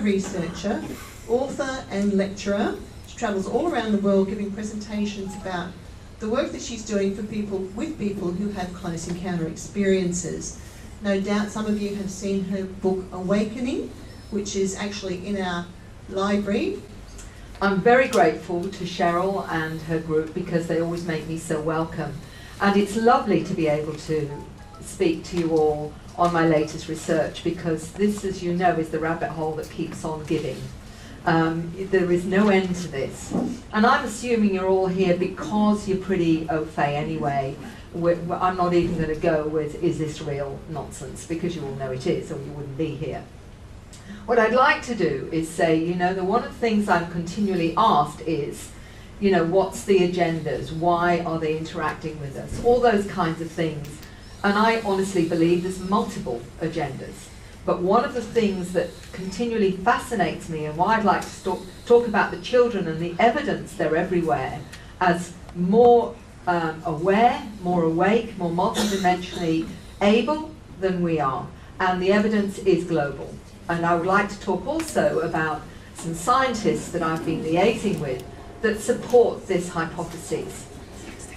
neuroresearcher, author and lecturer. She travels all around the world giving presentations about the work that she's doing for people, with people who have close encounter experiences. No doubt some of you have seen her book Awakening, which is actually in our library. I'm very grateful to Cheryl and her group because they always make me so welcome. And it's lovely to be able to speak to you all on my latest research, because this, as you know, is the rabbit hole that keeps on giving. There is no end to this. And I'm assuming you're all here because you're pretty au fait anyway. I'm not even going to go with, is this real nonsense, because you all know it is, or you wouldn't be here. What I'd like to do is say, you know, one of the things I'm continually asked is, you know, what's the agendas? Why are they interacting with us? All those kinds of things. And I honestly believe there's multiple agendas. But one of the things that continually fascinates me, and why I'd like to talk about the children and the evidence they're everywhere, as more aware, more awake, more multidimensionally able than we are. And the evidence is global. And I would like to talk also about some scientists that I've been liaising with that support this hypothesis.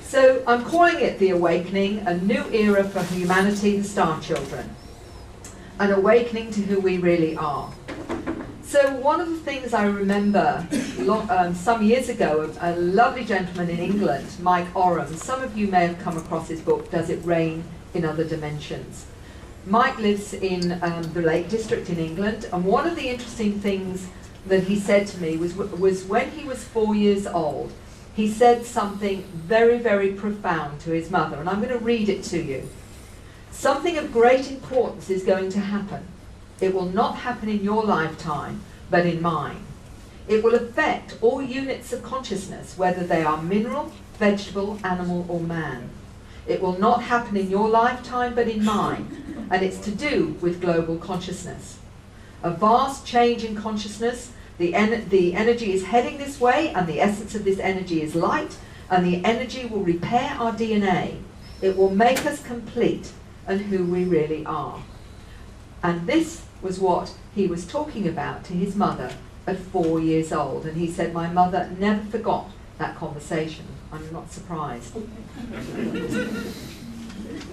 So I'm calling it The Awakening, a new era for humanity, the Star Children. An awakening to who we really are. So one of the things I remember some years ago, a lovely gentleman in England, Mike Oram, some of you may have come across his book, Does It Rain in Other Dimensions? Mike lives in the Lake District in England, and one of the interesting things that he said to me was when he was 4 years old, he said something very, very profound to his mother, and I'm going to read it to you. Something of great importance is going to happen. It will not happen in your lifetime, but in mine. It will affect all units of consciousness, whether they are mineral, vegetable, animal, or man. It will not happen in your lifetime, but in mine, and it's to do with global consciousness. A vast change in consciousness. The energy is heading this way, and the essence of this energy is light, and the energy will repair our DNA. It will make us complete and who we really are. And this was what he was talking about to his mother at 4 years old. And he said, my mother never forgot that conversation. I'm not surprised.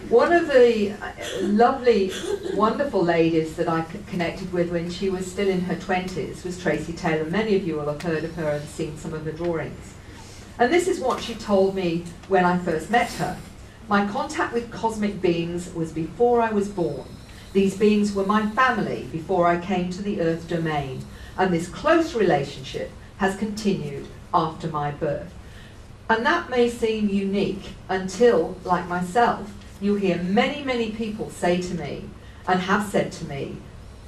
One of the lovely, wonderful ladies that I connected with when she was still in her 20s was Tracy Taylor. Many of you will have heard of her and seen some of her drawings. And this is what she told me when I first met her. My contact with cosmic beings was before I was born. These beings were my family before I came to the Earth domain. And this close relationship has continued after my birth. And that may seem unique until, like myself, you hear many, many people say to me, and have said to me,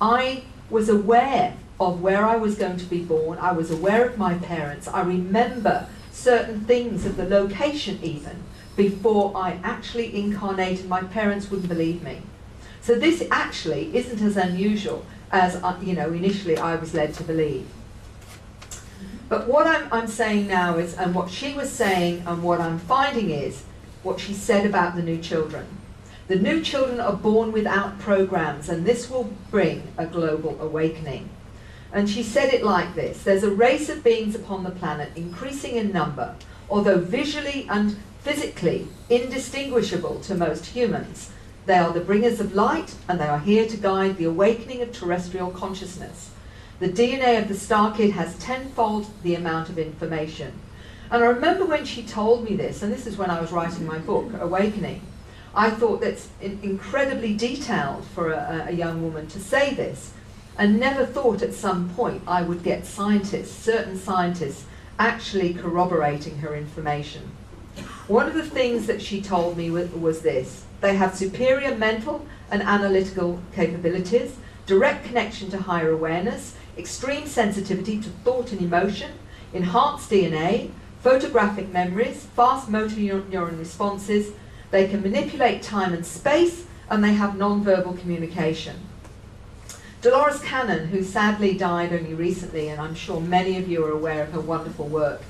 I was aware of where I was going to be born. I was aware of my parents. I remember certain things of the location even before I actually incarnated. My parents wouldn't believe me. So this actually isn't as unusual as initially I was led to believe. But what I'm saying now is, and what she was saying and what I'm finding is, what she said about the new children. The new children are born without programs, and this will bring a global awakening. And she said it like this: there's a race of beings upon the planet, increasing in number, although visually and physically indistinguishable to most humans. They are the bringers of light, and they are here to guide the awakening of terrestrial consciousness. The DNA of the Star Kid has tenfold the amount of information. And I remember when she told me this, and this is when I was writing my book, Awakening, I thought that's incredibly detailed for a young woman to say this, and never thought at some point I would get scientists, certain scientists, actually corroborating her information. One of the things that she told me was this: they have superior mental and analytical capabilities, direct connection to higher awareness, extreme sensitivity to thought and emotion, enhanced DNA, photographic memories, fast motor neuron responses. They can manipulate time and space, and they have non-verbal communication. Dolores Cannon, who sadly died only recently, and I'm sure many of you are aware of her wonderful work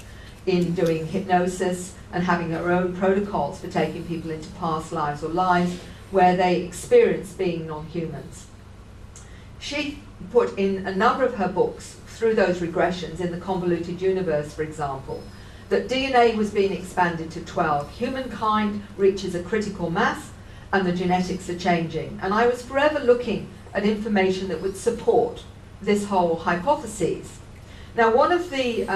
in doing hypnosis and having her own protocols for taking people into past lives or lives where they experience being non-humans. She put in a number of her books through those regressions, in The Convoluted Universe, for example, that DNA was being expanded to 12. Humankind reaches a critical mass and the genetics are changing. And I was forever looking at information that would support this whole hypothesis. Now, one of the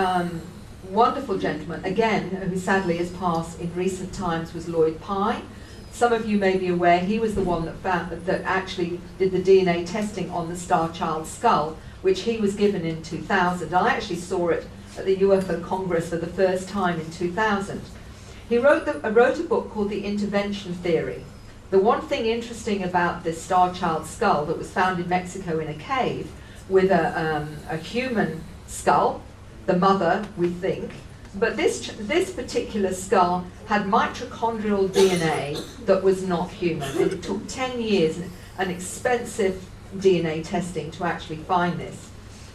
wonderful gentlemen, again, who sadly has passed in recent times, was Lloyd Pye. Some of you may be aware he was the one that actually did the DNA testing on the Star Child skull, which he was given in 2000. And I actually saw it at the UFO Congress for the first time in 2000. He wrote a book called The Intervention Theory. The one thing interesting about this Star Child skull that was found in Mexico in a cave with a human skull, the mother, we think, but this particular skull had mitochondrial DNA that was not human. And it took 10 years and expensive DNA testing to actually find this.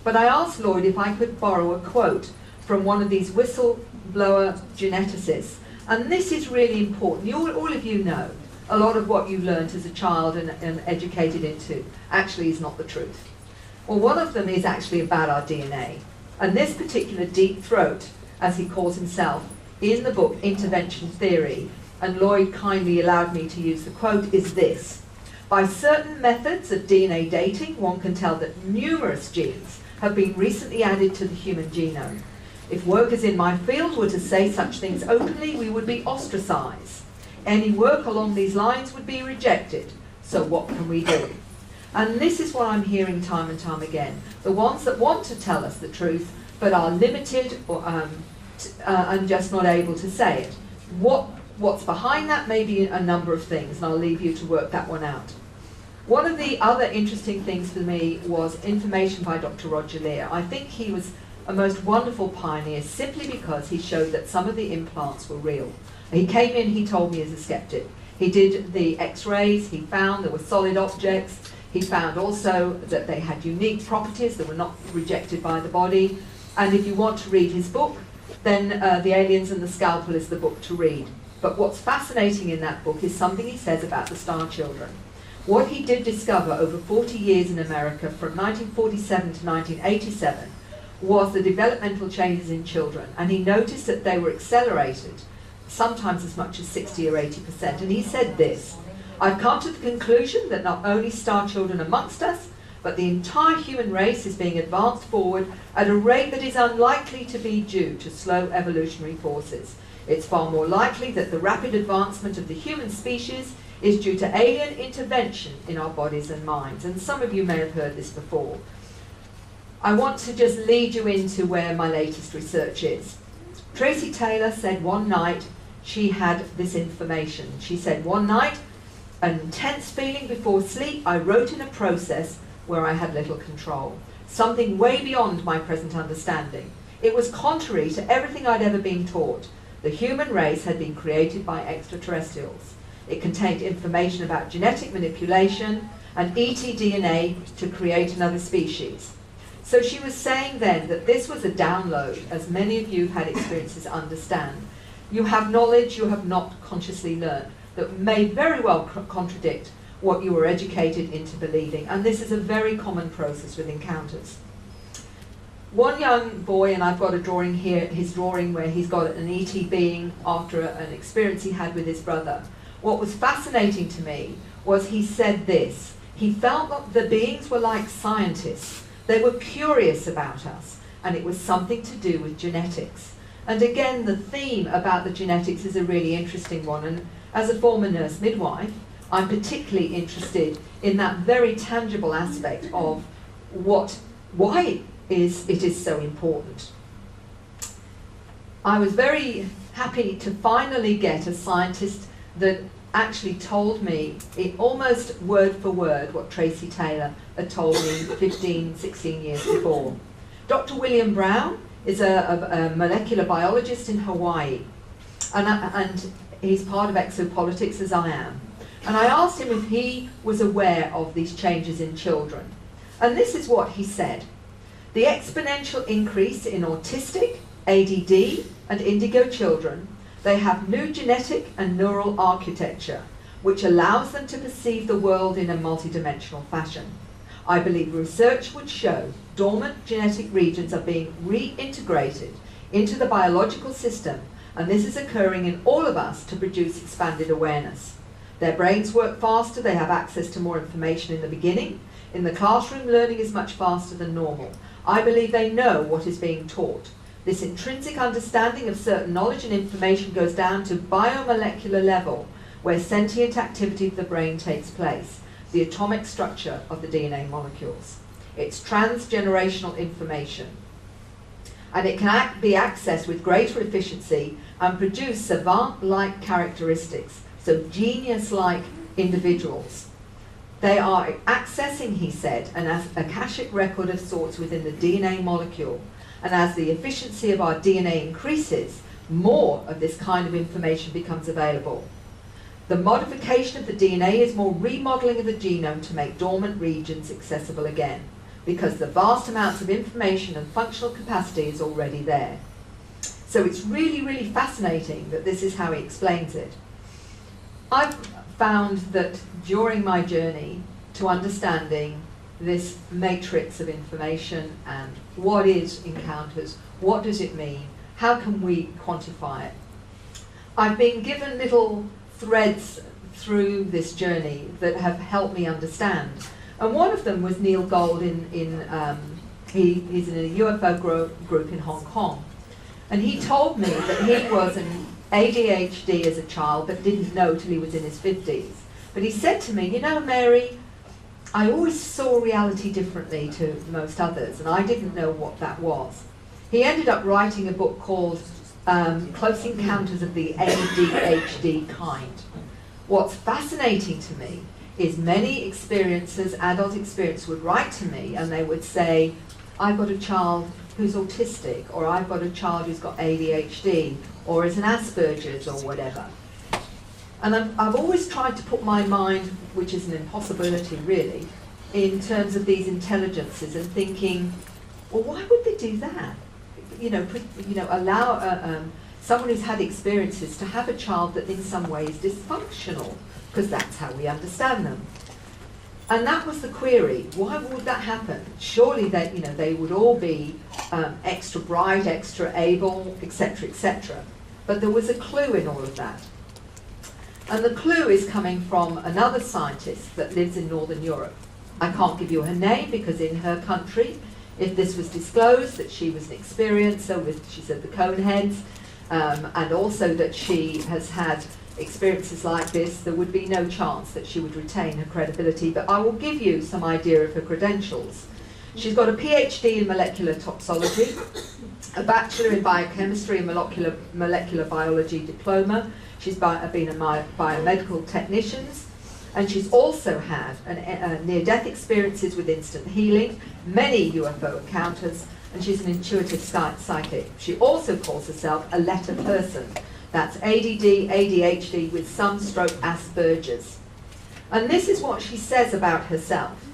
But I asked Lloyd if I could borrow a quote from one of these whistleblower geneticists. And this is really important. All of you know a lot of what you learnt as a child and educated into actually is not the truth. Well, one of them is actually about our DNA. And this particular deep throat, as he calls himself, in the book Intervention Theory, and Lloyd kindly allowed me to use the quote, is this: by certain methods of DNA dating, one can tell that numerous genes have been recently added to the human genome. If workers in my field were to say such things openly, we would be ostracized. Any work along these lines would be rejected. So what can we do? And this is what I'm hearing time and time again. The ones that want to tell us the truth, but are limited or and just not able to say it. What's behind that may be a number of things, and I'll leave you to work that one out. One of the other interesting things for me was information by Dr. Roger Lear. I think he was a most wonderful pioneer simply because he showed that some of the implants were real. He came in, he told me as a skeptic. He did the x-rays, he found there were solid objects, he found also that they had unique properties that were not rejected by the body. And if you want to read his book, then The Aliens and the Scalpel is the book to read. But what's fascinating in that book is something he says about the Star Children. What he did discover over 40 years in America, from 1947 to 1987, was the developmental changes in children. And he noticed that they were accelerated, sometimes as much as 60 or 80%. And he said this: I've come to the conclusion that not only Star Children amongst us, but the entire human race is being advanced forward at a rate that is unlikely to be due to slow evolutionary forces. It's far more likely that the rapid advancement of the human species is due to alien intervention in our bodies and minds. And some of you may have heard this before. I want to just lead you into where my latest research is. Tracy Taylor said one night she had this information. She said, one night, an intense feeling before sleep, I wrote in a process where I had little control. Something way beyond my present understanding. It was contrary to everything I'd ever been taught. The human race had been created by extraterrestrials. It contained information about genetic manipulation and EtDNA to create another species. So she was saying then that this was a download, as many of you have had experiences understand. You have knowledge you have not consciously learned that may very well contradict what you were educated into believing. And this is a very common process with encounters. One young boy, and I've got a drawing here, his drawing where he's got an ET being after an experience he had with his brother. What was fascinating to me was he said this: he felt that the beings were like scientists. They were curious about us, and it was something to do with genetics. And again, the theme about the genetics is a really interesting one. And as a former nurse midwife, I'm particularly interested in that very tangible aspect of why it is so important. I was very happy to finally get a scientist that actually told me, almost word for word, what Tracy Taylor had told me 15, 16 years before. Dr. William Brown is a molecular biologist in Hawaii, and he's part of exopolitics, as I am. And I asked him if he was aware of these changes in children. And this is what he said: the exponential increase in autistic, ADD, and indigo children, they have new genetic and neural architecture, which allows them to perceive the world in a multidimensional fashion. I believe research would show dormant genetic regions are being reintegrated into the biological system, and this is occurring in all of us to produce expanded awareness. Their brains work faster, they have access to more information in the beginning. In the classroom, learning is much faster than normal. I believe they know what is being taught. This intrinsic understanding of certain knowledge and information goes down to biomolecular level, where sentient activity of the brain takes place, the atomic structure of the DNA molecules. It's transgenerational information. And it can be accessed with greater efficiency and produce savant-like characteristics, so genius-like individuals. They are accessing, he said, an akashic record of sorts within the DNA molecule. And as the efficiency of our DNA increases, more of this kind of information becomes available. The modification of the DNA is more remodeling of the genome to make dormant regions accessible again, because the vast amounts of information and functional capacity is already there. So it's really, really fascinating that this is how he explains it. I've found that during my journey to understanding this matrix of information and what is encounters, what does it mean, how can we quantify it, I've been given little threads through this journey that have helped me understand. And one of them was Neil Gold he's in a UFO group in Hong Kong. And he told me that he was an ADHD as a child but didn't know till he was in his 50s. But he said to me, you know, Mary, I always saw reality differently to most others, and I didn't know what that was. He ended up writing a book called Close Encounters of the ADHD Kind. What's fascinating to me is many experiences, adult experiences, would write to me and they would say, I've got a child who's autistic, or I've got a child who's got ADHD, or is an Asperger's, or whatever. And I've always tried to put my mind, which is an impossibility really, in terms of these intelligences and thinking, well, why would they do that? Allow someone who's had experiences to have a child that in some way is dysfunctional, because that's how we understand them. And that was the query. Why would that happen? Surely they would all be extra bright, extra able, etc., etc. But there was a clue in all of that. And the clue is coming from another scientist that lives in Northern Europe. I can't give you her name because in her country, if this was disclosed that she was an experiencer with, she said, the Coneheads, and also that she has had experiences like this, there would be no chance that she would retain her credibility. But I will give you some idea of her credentials. She's got a PhD in molecular toxicology, a bachelor in biochemistry and molecular biology diploma. She's been a biomedical technician, and she's also had near-death experiences with instant healing, many UFO encounters, and she's an intuitive psychic. She also calls herself a letter person. That's ADD, ADHD with some stroke Asperger's. And this is what she says about herself.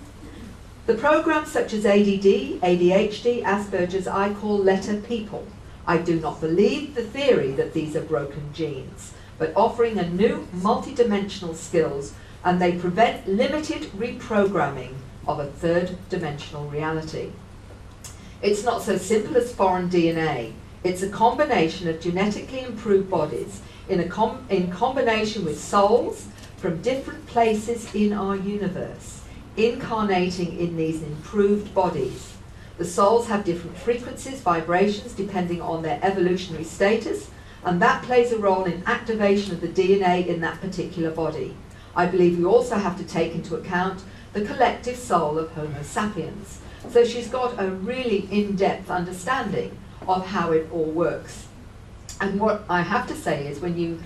The programs such as ADD, ADHD, Asperger's, I call letter people. I do not believe the theory that these are broken genes, but offering a new multi-dimensional skills, and they prevent limited reprogramming of a third-dimensional reality. It's not so simple as foreign DNA. It's a combination of genetically improved bodies in combination with souls from different places in our universe, incarnating in these improved bodies. The souls have different frequencies, vibrations, depending on their evolutionary status, and that plays a role in activation of the DNA in that particular body. I believe we also have to take into account the collective soul of Homo sapiens. So she's got a really in-depth understanding of how it all works. And what I have to say is when you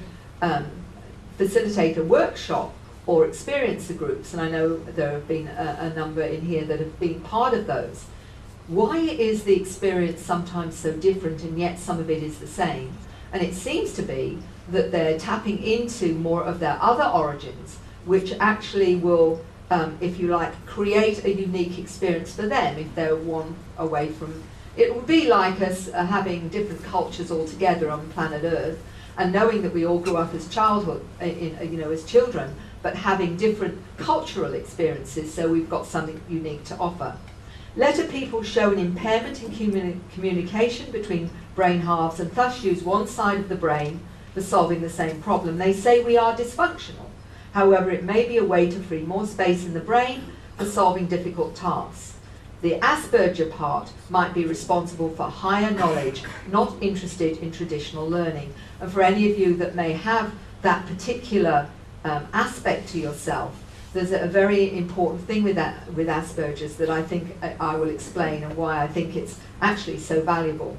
facilitate a workshop or experiencer groups, and I know there have been a number in here that have been part of those, why is the experience sometimes so different and yet some of it is the same? And it seems to be that they're tapping into more of their other origins, which actually will, if you like, create a unique experience for them if they're one away from. It would be like us having different cultures all together on planet Earth, and knowing that we all grew up as as children, but having different cultural experiences, so we've got something unique to offer. Letter people show an impairment in communication between brain halves and thus use one side of the brain for solving the same problem. They say we are dysfunctional. However, it may be a way to free more space in the brain for solving difficult tasks. The Asperger part might be responsible for higher knowledge, not interested in traditional learning. And for any of you that may have that particular aspect to yourself, there's a very important thing with Asperger's that I think I will explain, and why I think it's actually so valuable.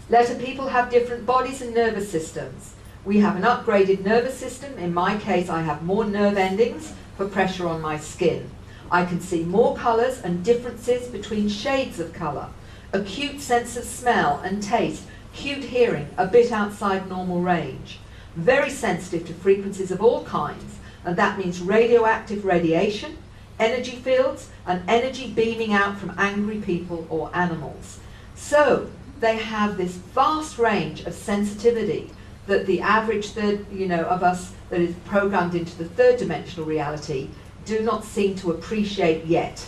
Letter people have different bodies and nervous systems. We have an upgraded nervous system. In my case, I have more nerve endings for pressure on my skin. I can see more colours and differences between shades of colour. Acute sense of smell and taste. Acute hearing, a bit outside normal range. Very sensitive to frequencies of all kinds, and that means radioactive radiation, energy fields, and energy beaming out from angry people or animals. So they have this vast range of sensitivity that the average of us that is programmed into the third dimensional reality do not seem to appreciate yet.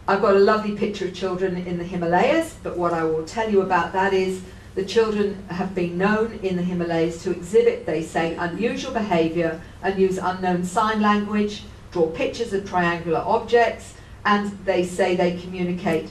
I've got a lovely picture of children in the Himalayas, but what I will tell you about that is the children have been known in the Himalayas to exhibit, they say, unusual behaviour and use unknown sign language, draw pictures of triangular objects, and they say they communicate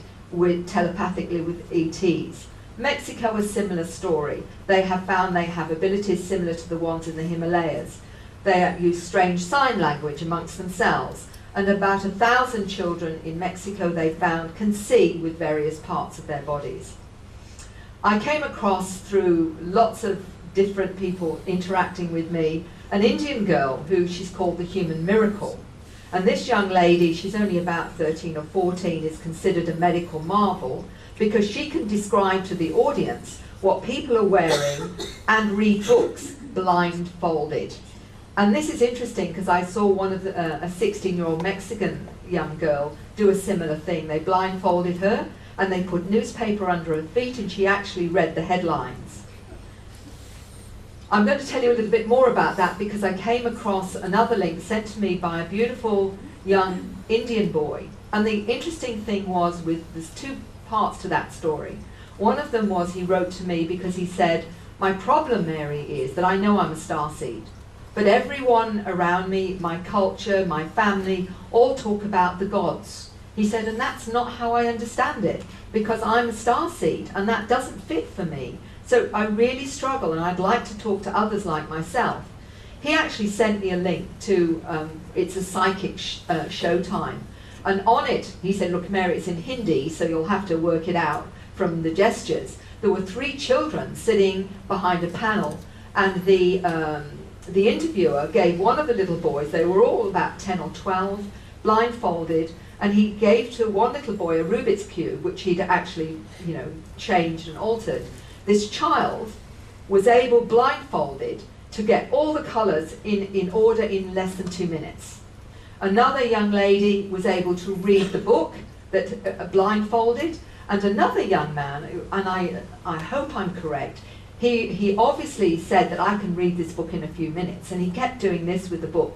telepathically with ETs. Mexico, a similar story. They have found they have abilities similar to the ones in the Himalayas. They use strange sign language amongst themselves, and about 1,000 children in Mexico they found can see with various parts of their bodies. I came across, through lots of different people interacting with me, an Indian girl who she's called the Human Miracle. And this young lady, she's only about 13 or 14, is considered a medical marvel because she can describe to the audience what people are wearing and read books blindfolded. And this is interesting because I saw one of a 16-year-old Mexican young girl do a similar thing. They blindfolded her and they put newspaper under her feet, and she actually read the headlines. I'm going to tell you a little bit more about that because I came across another link sent to me by a beautiful young Indian boy. And the interesting thing was, there's two parts to that story. One of them was he wrote to me because he said, "My problem, Mary, is that I know I'm a starseed, but everyone around me, my culture, my family, all talk about the gods." He said, and that's not how I understand it, because I'm a starseed and that doesn't fit for me. So I really struggle, and I'd like to talk to others like myself. He actually sent me a link to, it's a psychic showtime. And on it, he said, look, Mary, it's in Hindi, so you'll have to work it out from the gestures. There were 3 children sitting behind a panel, and the interviewer gave one of the little boys, they were all about 10 or 12, blindfolded, and he gave to one little boy a Rubik's Cube, which he'd actually, changed and altered. This child was able, blindfolded, to get all the colours in order in less than 2 minutes. Another young lady was able to read the book, that blindfolded, and another young man, and I hope I'm correct, he obviously said that I can read this book in a few minutes, and he kept doing this with the book.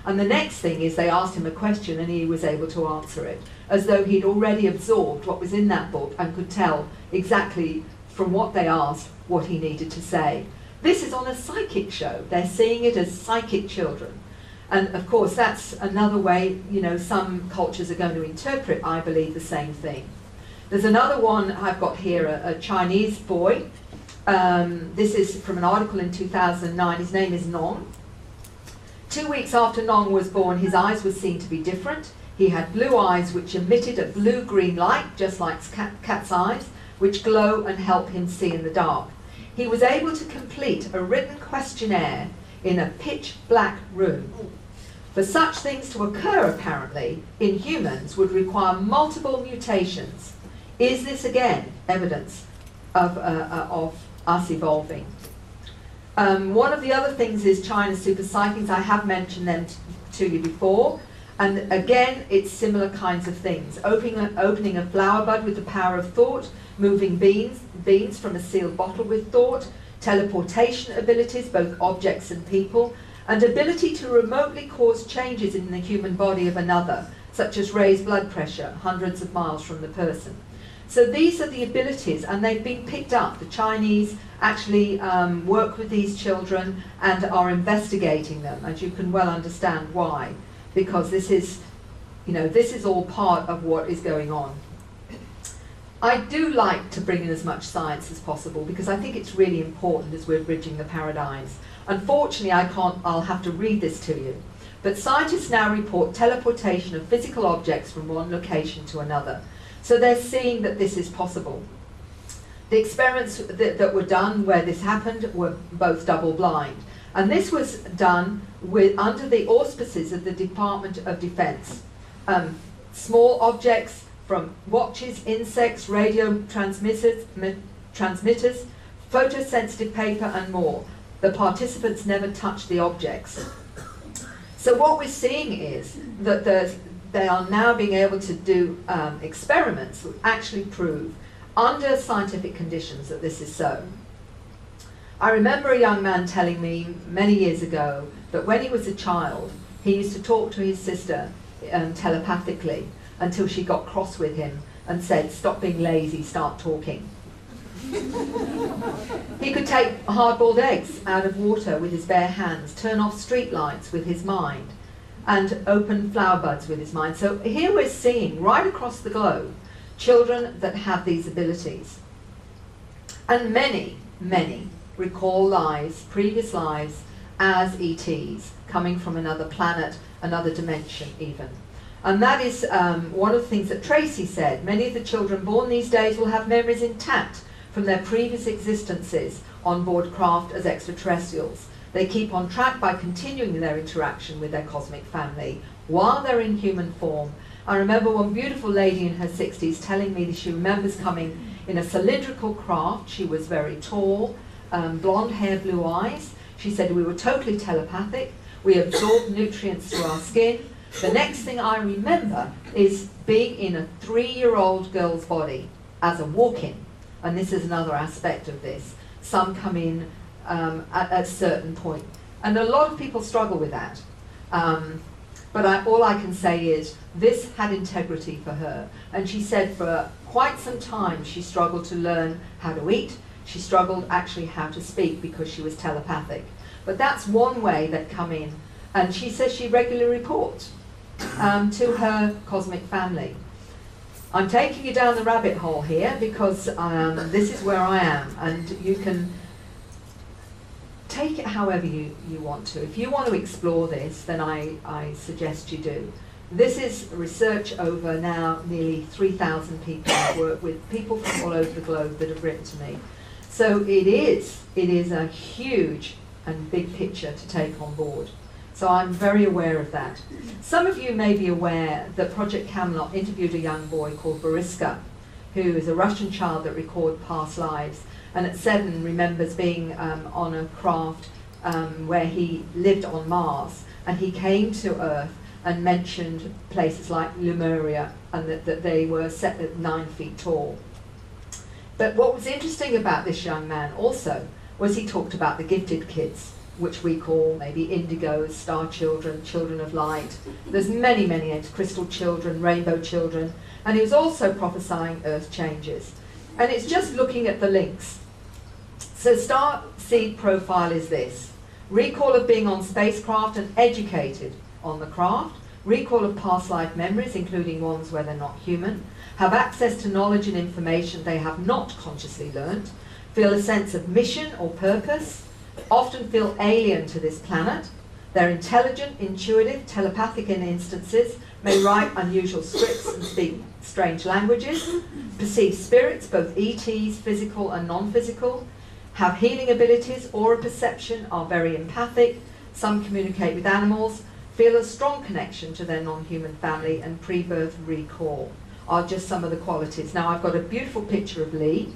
And the next thing is they asked him a question and he was able to answer it, as though he'd already absorbed what was in that book and could tell exactly from what they asked what he needed to say. This is on a psychic show. They're seeing it as psychic children. And of course that's another way, some cultures are going to interpret, I believe, the same thing. There's another one I've got here, a Chinese boy. This is from an article in 2009. His name is Nong. 2 weeks after Nong was born, his eyes were seen to be different. He had blue eyes which emitted a blue-green light, just like cat's eyes, which glow and help him see in the dark. He was able to complete a written questionnaire in a pitch-black room. For such things to occur, apparently, in humans would require multiple mutations. Is this, again, evidence of us evolving? One of the other things is China's super psychics. I have mentioned them to you before. And again, it's similar kinds of things. Opening a flower bud with the power of thought, moving beans from a sealed bottle with thought, teleportation abilities, both objects and people, and ability to remotely cause changes in the human body of another, such as raised blood pressure hundreds of miles from the person. So these are the abilities, and they've been picked up. The Chinese actually work with these children and are investigating them, and you can well understand why, because this is, this is all part of what is going on. I do like to bring in as much science as possible because I think it's really important as we're bridging the paradigms. Unfortunately, I'll have to read this to you. But scientists now report teleportation of physical objects from one location to another. So they're seeing that this is possible. The experiments that were done where this happened were both double-blind. And this was done under the auspices of the Department of Defense. Small objects from watches, insects, radio transmitters, photosensitive paper and more. The participants never touched the objects. So what we're seeing is that they are now being able to do experiments that actually prove under scientific conditions that this is so. I remember a young man telling me many years ago that when he was a child, he used to talk to his sister telepathically until she got cross with him and said, "Stop being lazy, start talking." He could take hard-boiled eggs out of water with his bare hands, turn off street lights with his mind, and open flower buds with his mind. So here we're seeing, right across the globe, children that have these abilities. And many, many recall lives, previous lives, as ETs, coming from another planet, another dimension even. And that is one of the things that Tracy said. Many of the children born these days will have memories intact from their previous existences on board craft as extraterrestrials. They keep on track by continuing their interaction with their cosmic family while they're in human form. I remember one beautiful lady in her 60s telling me that she remembers coming in a cylindrical craft. She was very tall, blonde hair, blue eyes. She said we were totally telepathic. We absorbed nutrients through our skin. The next thing I remember is being in a 3-year-old girl's body as a walk-in. And this is another aspect of this. Some come in at a certain point. And a lot of people struggle with that. But all I can say is this had integrity for her. And she said for quite some time she struggled to learn how to eat. She struggled actually how to speak because she was telepathic. But that's one way that come in. And she says she regularly reports to her cosmic family. I'm taking you down the rabbit hole here because this is where I am, and you can take it however you want to. If you want to explore this, then I suggest you do. This is research over now nearly 3,000 people. I've worked with people from all over the globe that have written to me. So it is a huge and big picture to take on board. So I'm very aware of that. Some of you may be aware that Project Camelot interviewed a young boy called Boriska, who is a Russian child that records past lives, and at 7 remembers being on a craft where he lived on Mars, and he came to Earth and mentioned places like Lemuria, and that they were set at 9 feet tall. But what was interesting about this young man also was he talked about the gifted kids, which we call maybe indigos, star children, children of light. There's many, many names, crystal children, rainbow children, and he was also prophesying earth changes. And it's just looking at the links. So star seed profile is this: recall of being on spacecraft and educated on the craft, recall of past life memories, including ones where they're not human, have access to knowledge and information they have not consciously learnt, feel a sense of mission or purpose, often feel alien to this planet. They're intelligent, intuitive, telepathic in instances, may write unusual scripts and speak strange languages, perceive spirits, both ETs, physical and non-physical, have healing abilities, aura perception, are very empathic, some communicate with animals, feel a strong connection to their non-human family, and pre-birth recall are just some of the qualities. Now I've got a beautiful picture of Lee,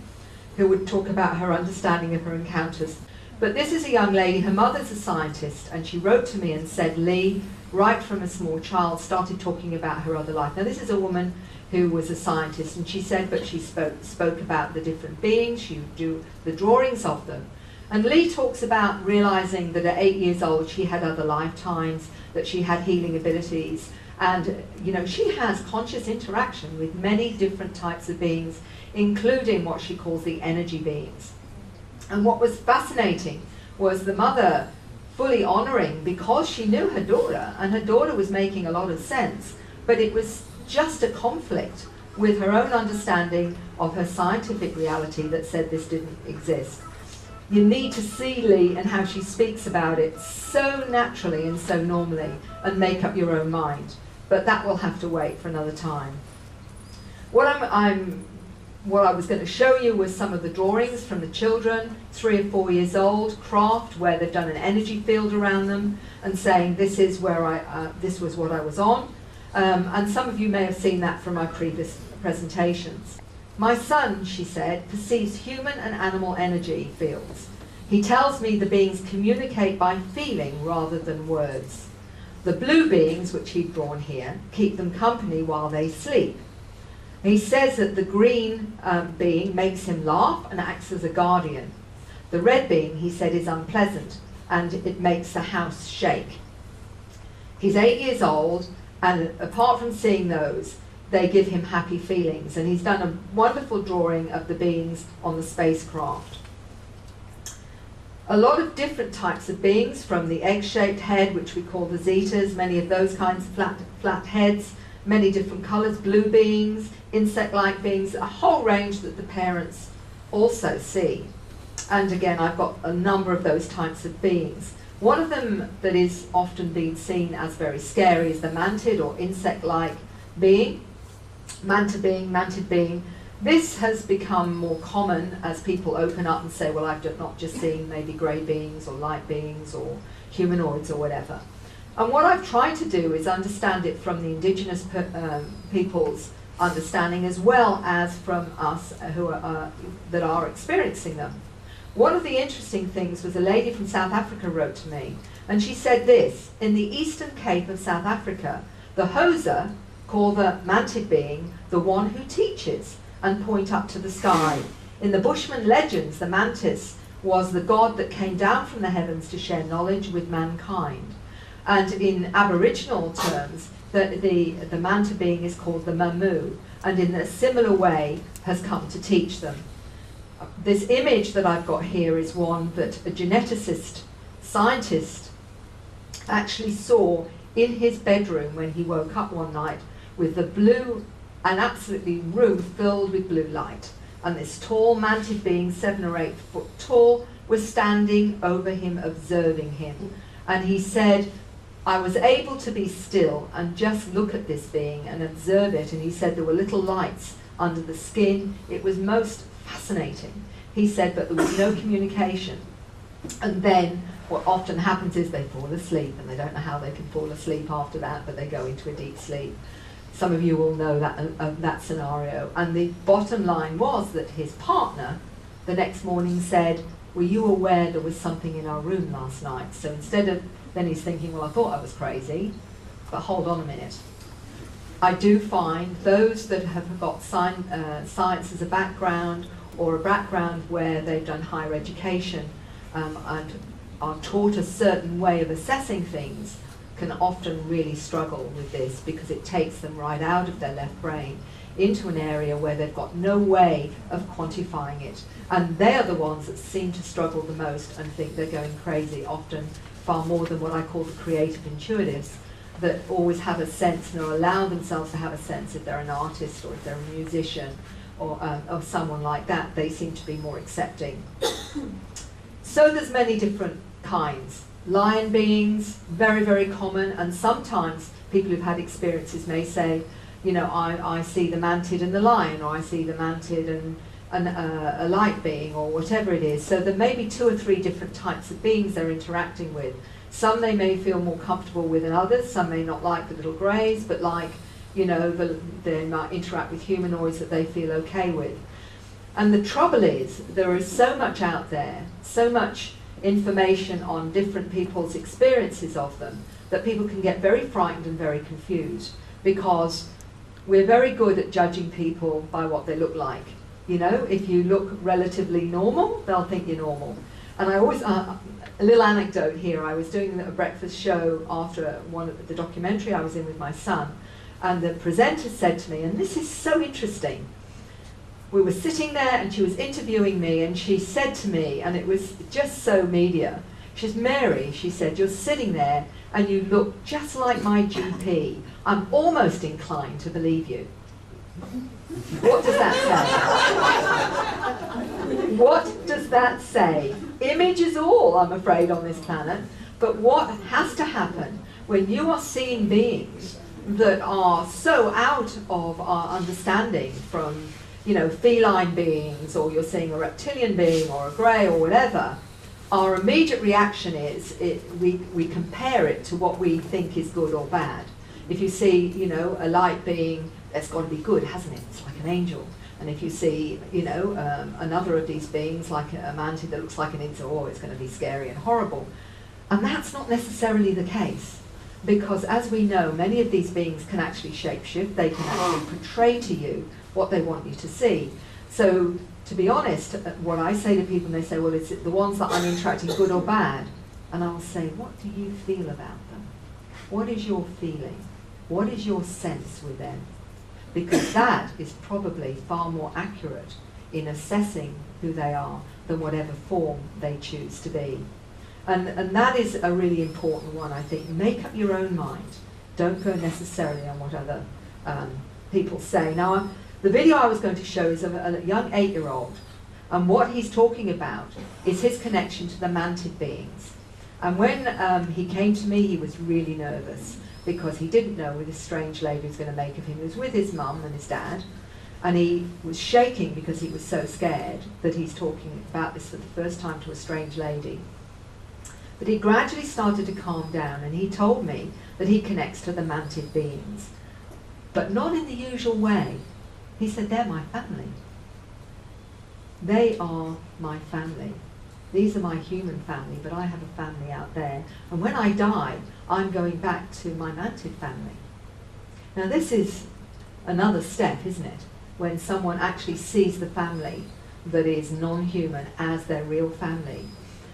who would talk about her understanding of her encounters. But this is a young lady, her mother's a scientist, and she wrote to me and said, Lee, right from a small child, started talking about her other life. Now this is a woman who was a scientist, and she said, but she spoke about the different beings, she would do the drawings of them. And Lee talks about realizing that at 8 years old she had other lifetimes, that she had healing abilities, and she has conscious interaction with many different types of beings, including what she calls the energy beings. And what was fascinating was the mother fully honoring, because she knew her daughter, and her daughter was making a lot of sense, but it was just a conflict with her own understanding of her scientific reality that said this didn't exist. You need to see Lee and how she speaks about it so naturally and so normally, and make up your own mind. But that will have to wait for another time. What I was going to show you was some of the drawings from the children, 3 or 4 years old, craft, where they've done an energy field around them and saying this is where this was what I was on. And some of you may have seen that from my previous presentations. My son, she said, perceives human and animal energy fields. He tells me the beings communicate by feeling rather than words. The blue beings, which he'd drawn here, keep them company while they sleep. He says that the green being makes him laugh and acts as a guardian. The red being, he said, is unpleasant and it makes the house shake. He's 8 years old, and apart from seeing those, they give him happy feelings. And he's done a wonderful drawing of the beings on the spacecraft. A lot of different types of beings, from the egg-shaped head, which we call the zetas, many of those kinds of flat heads, many different colours, blue beings, insect-like beings, a whole range that the parents also see. And again, I've got a number of those types of beings. One of them that is often being seen as very scary is the mantid or insect-like being, mantid being. This has become more common as people open up and say, well, I've not just seen maybe grey beings or light beings or humanoids or whatever. And what I've tried to do is understand it from the indigenous people's understanding, as well as from us that are experiencing them. One of the interesting things was a lady from South Africa wrote to me, and she said this: in the Eastern Cape of South Africa, the Xhosa call the mantid being the one who teaches and point up to the sky. In the Bushman legends, the mantis was the god that came down from the heavens to share knowledge with mankind. And in Aboriginal terms, the manta being is called the mamu, and in a similar way has come to teach them. This image that I've got here is one that a geneticist, scientist, actually saw in his bedroom when he woke up one night with the blue, an absolutely room filled with blue light. And this tall mantid being, 7 or 8 foot tall, was standing over him, observing him. And he said, I was able to be still and just look at this being and observe it. And he said there were little lights under the skin. It was most fascinating. He said, but there was no communication. And then what often happens is they fall asleep, and they don't know how they can fall asleep after that, but they go into a deep sleep. Some of you will know that scenario. And the bottom line was that his partner the next morning said, were you aware there was something in our room last night? So instead of, then he's thinking, well, I thought I was crazy, but hold on a minute. I do find those that have got science as a background, or a background where they've done higher education and are taught a certain way of assessing things, can often really struggle with this, because it takes them right out of their left brain into an area where they've got no way of quantifying it. And they are the ones that seem to struggle the most and think they're going crazy, often far more than what I call the creative intuitives, that always have a sense and allow themselves to have a sense if they're an artist or if they're a musician or someone like that. They seem to be more accepting. So there's many different kinds. Lion beings, very, very common, and sometimes people who've had experiences may say, you know, I see the mantid and the lion, or I see the mantid and a light being, or whatever it is. So there may be 2 or 3 different types of beings they're interacting with. Some they may feel more comfortable with than others. Some may not like the little greys, but like, you know, they might interact with humanoids that they feel okay with. And the trouble is, there is so much out there, so much information on different people's experiences of them, that people can get very frightened and very confused, because we're very good at judging people by what they look like. You know, if you look relatively normal, they'll think you're normal. And I always, a little anecdote here, I was doing a breakfast show after the documentary I was in with my son, and the presenter said to me, and this is so interesting, we were sitting there and she was interviewing me, and she said to me, and it was just so media, she's Mary, she said, you're sitting there and you look just like my GP. I'm almost inclined to believe you. What does that say? What does that say? Image is all, I'm afraid, on this planet. But what has to happen when you are seeing beings that are so out of our understanding from, you know, feline beings, or you're seeing a reptilian being or a grey or whatever, our immediate reaction is we compare it to what we think is good or bad. If you see, you know, a light being, that's got to be good, hasn't it? It's like an angel. And if you see, you know, another of these beings, like a mantid that looks like an insect, oh, it's going to be scary and horrible. And that's not necessarily the case, because as we know, many of these beings can actually shapeshift. They can actually portray to you what they want you to see. So, to be honest, what I say to people, and they say, well, is it the ones that I'm interacting good or bad? And I'll say, what do you feel about them? What is your feeling? What is your sense with them? Because that is probably far more accurate in assessing who they are than whatever form they choose to be. And that is a really important one, I think. Make up your own mind. Don't go necessarily on what other people say. Now, the video I was going to show is of a young 8-year-old, and what he's talking about is his connection to the mantid beings. And when he came to me, he was really nervous, because he didn't know what this strange lady was going to make of him. He was with his mum and his dad, and he was shaking because he was so scared that he's talking about this for the first time to a strange lady. But he gradually started to calm down, and he told me that he connects to the mantid beings, but not in the usual way. He said, they're my family. They are my family. These are my human family, but I have a family out there. And when I die, I'm going back to my mantid family. Now this is another step, isn't it? When someone actually sees the family that is non-human as their real family.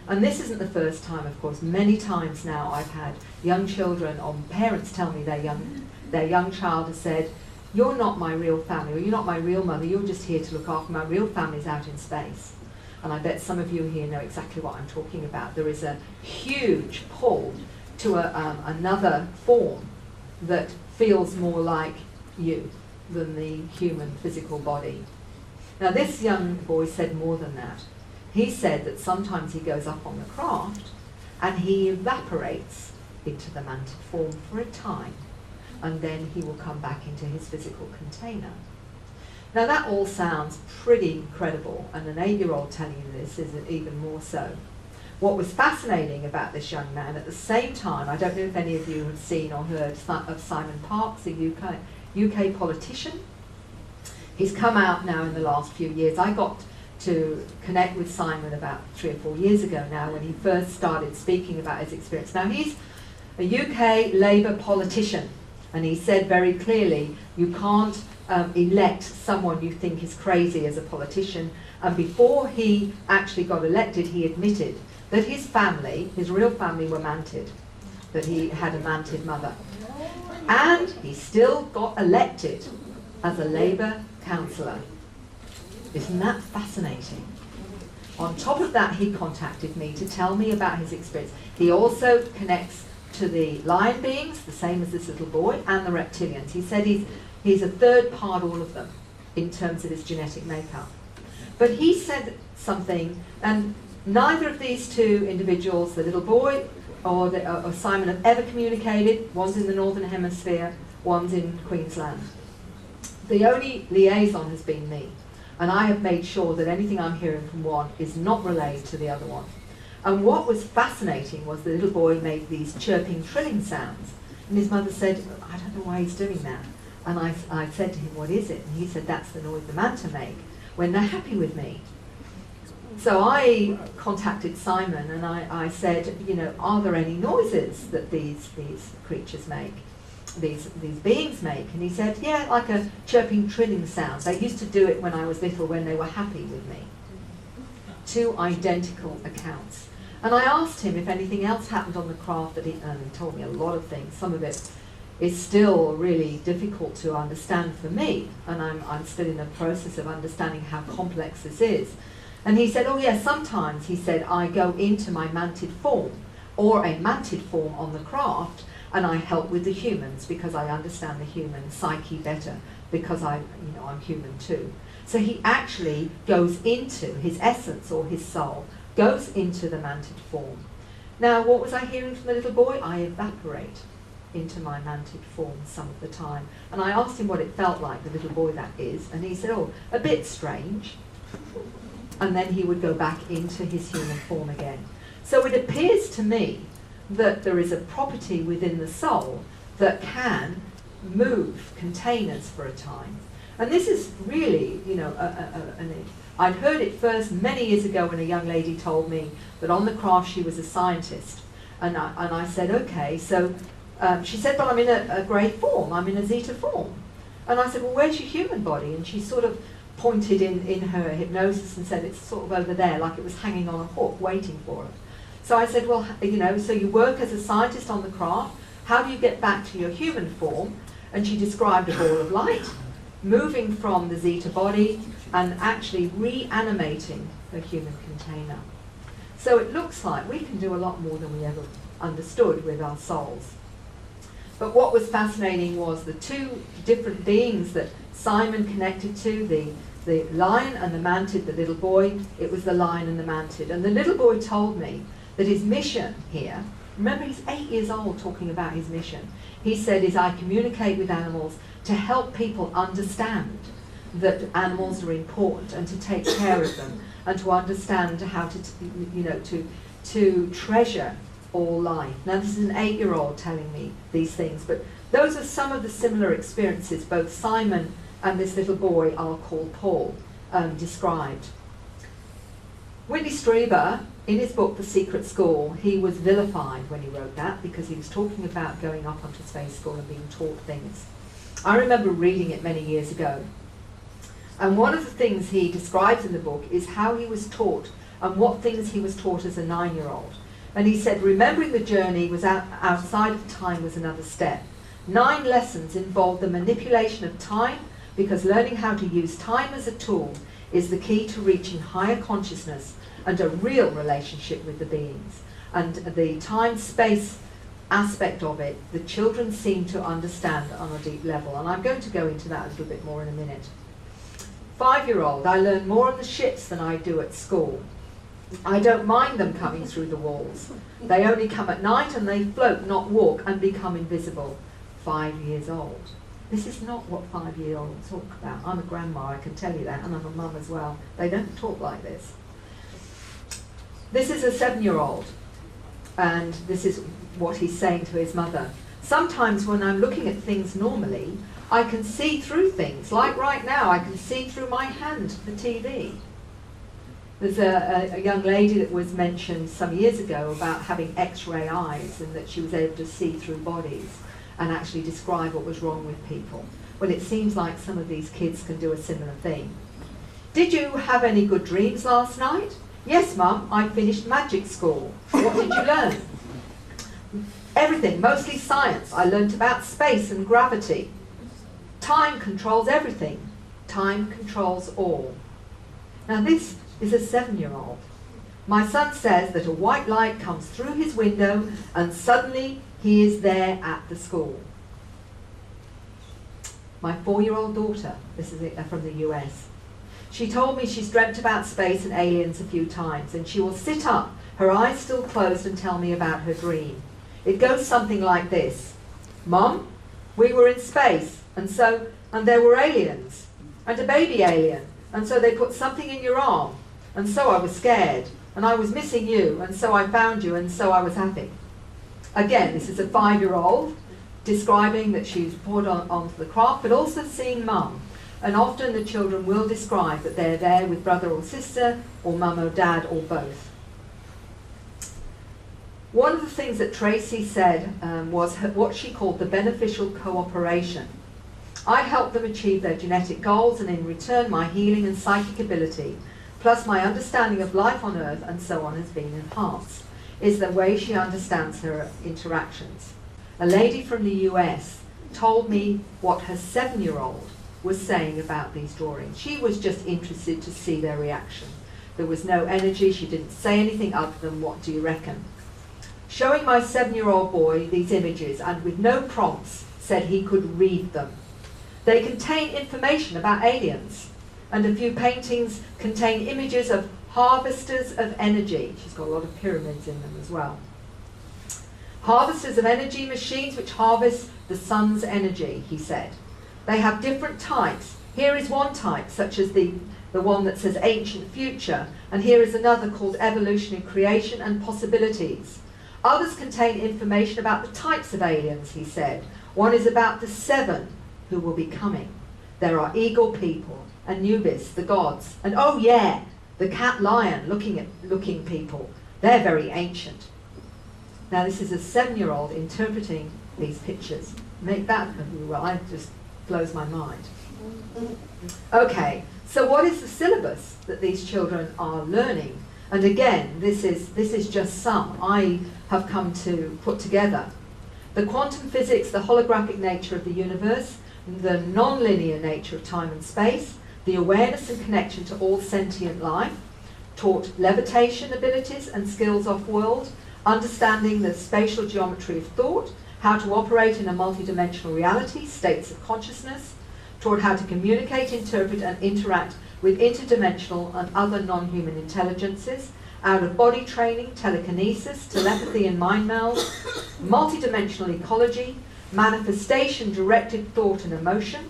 And this isn't the first time, of course. Many times now I've had young children, or parents tell me their young child has said, you're not my real family, or you're not my real mother, you're just here to look after my real family's out in space. And I bet some of you here know exactly what I'm talking about. There is a huge pull to another form that feels more like you than the human physical body. Now this young boy said more than that. He said that sometimes he goes up on the craft and he evaporates into the mantid form for a time, and then he will come back into his physical container. Now that all sounds pretty incredible, and an 8-year-old telling you this is even more so. What was fascinating about this young man, at the same time, I don't know if any of you have seen or heard of Simon Parkes, a UK politician. He's come out now in the last few years. I got to connect with Simon about 3 or 4 years ago now, when he first started speaking about his experience. Now he's a UK Labour politician, and he said very clearly, you can't elect someone you think is crazy as a politician. And before he actually got elected, he admitted that his family, his real family, were mantid, that he had a mantid mother. And he still got elected as a Labour councillor. Isn't that fascinating? On top of that, he contacted me to tell me about his experience. He also connects to the lion beings, the same as this little boy, and the reptilians. He said he's a third part all of them in terms of his genetic makeup. But he said something, and neither of these two individuals, the little boy or Simon, have ever communicated. One's in the Northern Hemisphere, one's in Queensland. The only liaison has been me. And I have made sure that anything I'm hearing from one is not relayed to the other one. And what was fascinating was the little boy made these chirping, trilling sounds. And his mother said, I don't know why he's doing that. And I said to him, what is it? And he said, that's the noise the manta make when they're happy with me. So I contacted Simon and I said, you know, are there any noises that these creatures make? These beings make? And he said, yeah, like a chirping, trilling sound. They used to do it when I was little, when they were happy with me. two identical accounts. And I asked him if anything else happened on the craft that he told me a lot of things. Some of it is still really difficult to understand for me, and I'm still in the process of understanding how complex this is. And he said, oh yes, sometimes, he said, I go into my mantid form, or a mantid form on the craft, and I help with the humans because I understand the human psyche better, because I'm human too. So he actually goes into his essence, or his soul, goes into the mantid form. Now, what was I hearing from the little boy? I evaporate into my mantid form some of the time. And I asked him what it felt like, the little boy that is, and he said, oh, a bit strange. And then he would go back into his human form again. So it appears to me that there is a property within the soul that can move containers for a time. And this is really, I'd heard it first many years ago when a young lady told me that on the craft she was a scientist. And I said, okay, so she said, well, I'm in a grey form, I'm in a zeta form. And I said, well, where's your human body? And she sort of pointed in her hypnosis and said, it's sort of over there, like it was hanging on a hook, waiting for it. So I said, well, so you work as a scientist on the craft, how do you get back to your human form? And she described a ball of light, moving from the zeta body and actually reanimating the human container. So it looks like we can do a lot more than we ever understood with our souls. But what was fascinating was the two different beings that Simon connected to, the lion and the mantid, the little boy. It was the lion and the mantid. And the little boy told me that his mission here, remember he's 8 years old talking about his mission, he said, is I communicate with animals to help people understand that animals are important and to take care of them and to understand how to treasure all life. Now this is an 8-year-old telling me these things, but those are some of the similar experiences both Simon and this little boy, I'll call Paul, described. Whitley Strieber, in his book The Secret School, he was vilified when he wrote that because he was talking about going up onto space school and being taught things. I remember reading it many years ago. And one of the things he describes in the book is how he was taught and what things he was taught as a 9-year-old. And he said, remembering the journey was outside of time was another step. 9 lessons involved the manipulation of time, because learning how to use time as a tool is the key to reaching higher consciousness and a real relationship with the beings. And the time-space aspect of it, the children seem to understand on a deep level. And I'm going to go into that a little bit more in a minute. 5-year-old, I learn more on the ships than I do at school. I don't mind them coming through the walls. They only come at night and they float, not walk, and become invisible. 5 years old. This is not what 5-year-olds talk about. I'm a grandma, I can tell you that, and I'm a mum as well. They don't talk like this. This is a 7-year-old, and this is what he's saying to his mother. Sometimes when I'm looking at things normally, I can see through things. Like right now, I can see through my hand the TV. There's a young lady that was mentioned some years ago about having X-ray eyes and that she was able to see through bodies and actually describe what was wrong with people. Well, it seems like some of these kids can do a similar thing. Did you have any good dreams last night? Yes, Mum, I finished magic school. What did you learn? Everything, mostly science. I learnt about space and gravity. Time controls everything. Time controls all. Now this is a 7-year-old. My son says that a white light comes through his window and suddenly he is there at the school. My 4-year-old daughter, this is from the US, she told me she's dreamt about space and aliens a few times, and she will sit up, her eyes still closed, and tell me about her dream. It goes something like this. Mum, we were in space, and there were aliens, and a baby alien, and so they put something in your arm, and so I was scared, and I was missing you, and so I found you, and so I was happy. Again, this is a 5-year-old describing that she's poured onto the craft, but also seeing Mum. And often the children will describe that they're there with brother or sister, or mum or dad, or both. One of the things that Tracy said was what she called the beneficial cooperation. I help them achieve their genetic goals, and in return my healing and psychic ability plus my understanding of life on Earth and so on has been enhanced, is the way she understands her interactions. A lady from the US told me what her 7-year-old was saying about these drawings. She was just interested to see their reaction. There was no energy, she didn't say anything other than, "What do you reckon?" Showing my 7-year-old boy these images, and with no prompts, said he could read them. They contain information about aliens, and a few paintings contain images of harvesters of energy. She's got a lot of pyramids in them as well. Harvesters of energy, machines which harvest the sun's energy, he said. They have different types. Here is one type, such as the one that says ancient future, and here is another called evolutionary creation and possibilities. Others contain information about the types of aliens, he said. One is about the 7 who will be coming. There are eagle people, Anubis, the gods, and oh yeah, the cat lion looking people. They're very ancient. Now this is a 7-year-old interpreting these pictures. Make that, well, it just blows my mind. Okay, so what is the syllabus that these children are learning? And again, this is just some I have come to put together. The quantum physics, the holographic nature of the universe, the non-linear nature of time and space, the awareness and connection to all sentient life, taught levitation abilities and skills off-world, understanding the spatial geometry of thought, how to operate in a multidimensional reality, states of consciousness, taught how to communicate, interpret and interact with interdimensional and other non-human intelligences, out-of-body training, telekinesis, telepathy and mind meld, multidimensional ecology, manifestation, directed thought and emotion,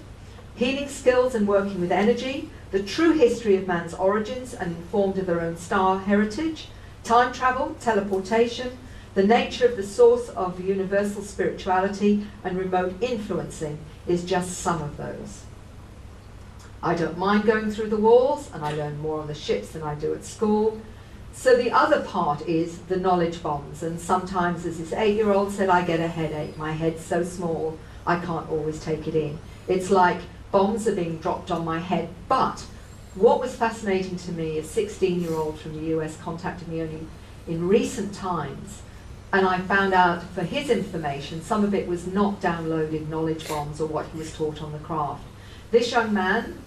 healing skills and working with energy, the true history of man's origins and informed of their own star heritage, time travel, teleportation, the nature of the source of universal spirituality and remote influencing is just some of those. I don't mind going through the walls, and I learn more on the ships than I do at school. So the other part is the knowledge bombs, and sometimes, as this 8-year-old said, I get a headache. My head's so small, I can't always take it in. It's like bombs are being dropped on my head. But what was fascinating to me, a 16-year-old from the US contacted me only in recent times, and I found out for his information, some of it was not downloaded knowledge bombs or what he was taught on the craft. This young man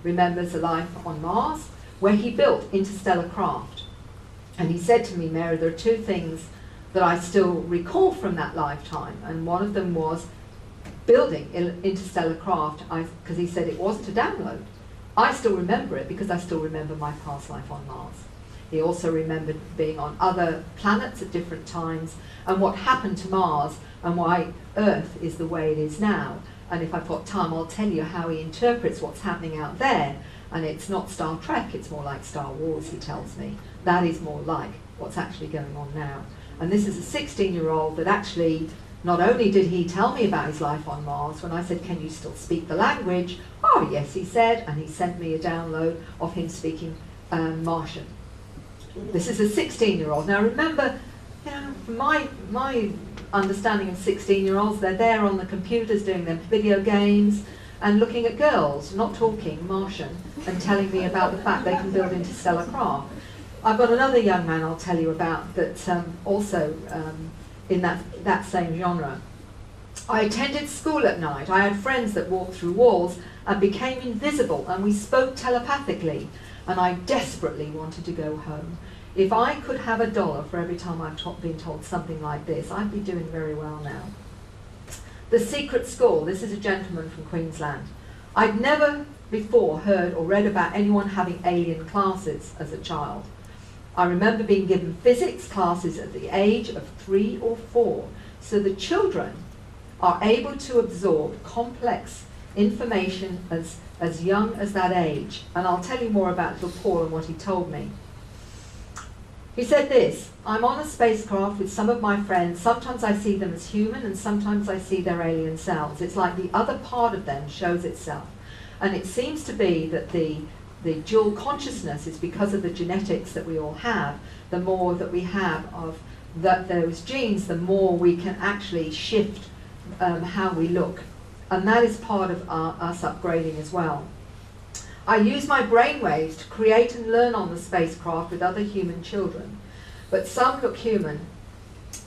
remembers a life on Mars where he built interstellar craft. And he said to me, Mary, there are 2 things that I still recall from that lifetime. And one of them was building interstellar craft, because he said it wasn't a download. I still remember it because I still remember my past life on Mars. He also remembered being on other planets at different times and what happened to Mars and why Earth is the way it is now. And if I've got time, I'll tell you how he interprets what's happening out there. And it's not Star Trek, it's more like Star Wars, he tells me. That is more like what's actually going on now. And this is a 16-year-old that actually, not only did he tell me about his life on Mars, when I said, can you still speak the language? Oh, yes, he said, and he sent me a download of him speaking Martian. This is a 16-year-old. Now remember, you know, my understanding of 16-year-olds, they're there on the computers doing their video games and looking at girls, not talking Martian, and telling me about the fact they can build interstellar craft. I've got another young man I'll tell you about that also in that same genre. I attended school at night. I had friends that walked through walls and became invisible, and we spoke telepathically, and I desperately wanted to go home. If I could have $1 for every time I've been told something like this, I'd be doing very well now. The Secret School. This is a gentleman from Queensland. I'd never before heard or read about anyone having alien classes as a child. I remember being given physics classes at the age of 3 or 4. So the children are able to absorb complex information as young as that age. And I'll tell you more about little Paul and what he told me. He said this, I'm on a spacecraft with some of my friends. Sometimes I see them as human and sometimes I see their alien selves. It's like the other part of them shows itself. And it seems to be that the dual consciousness is because of the genetics that we all have. The more that we have of those genes, the more we can actually shift how we look. And that is part of us upgrading as well. I use my brainwaves to create and learn on the spacecraft with other human children. But some look human,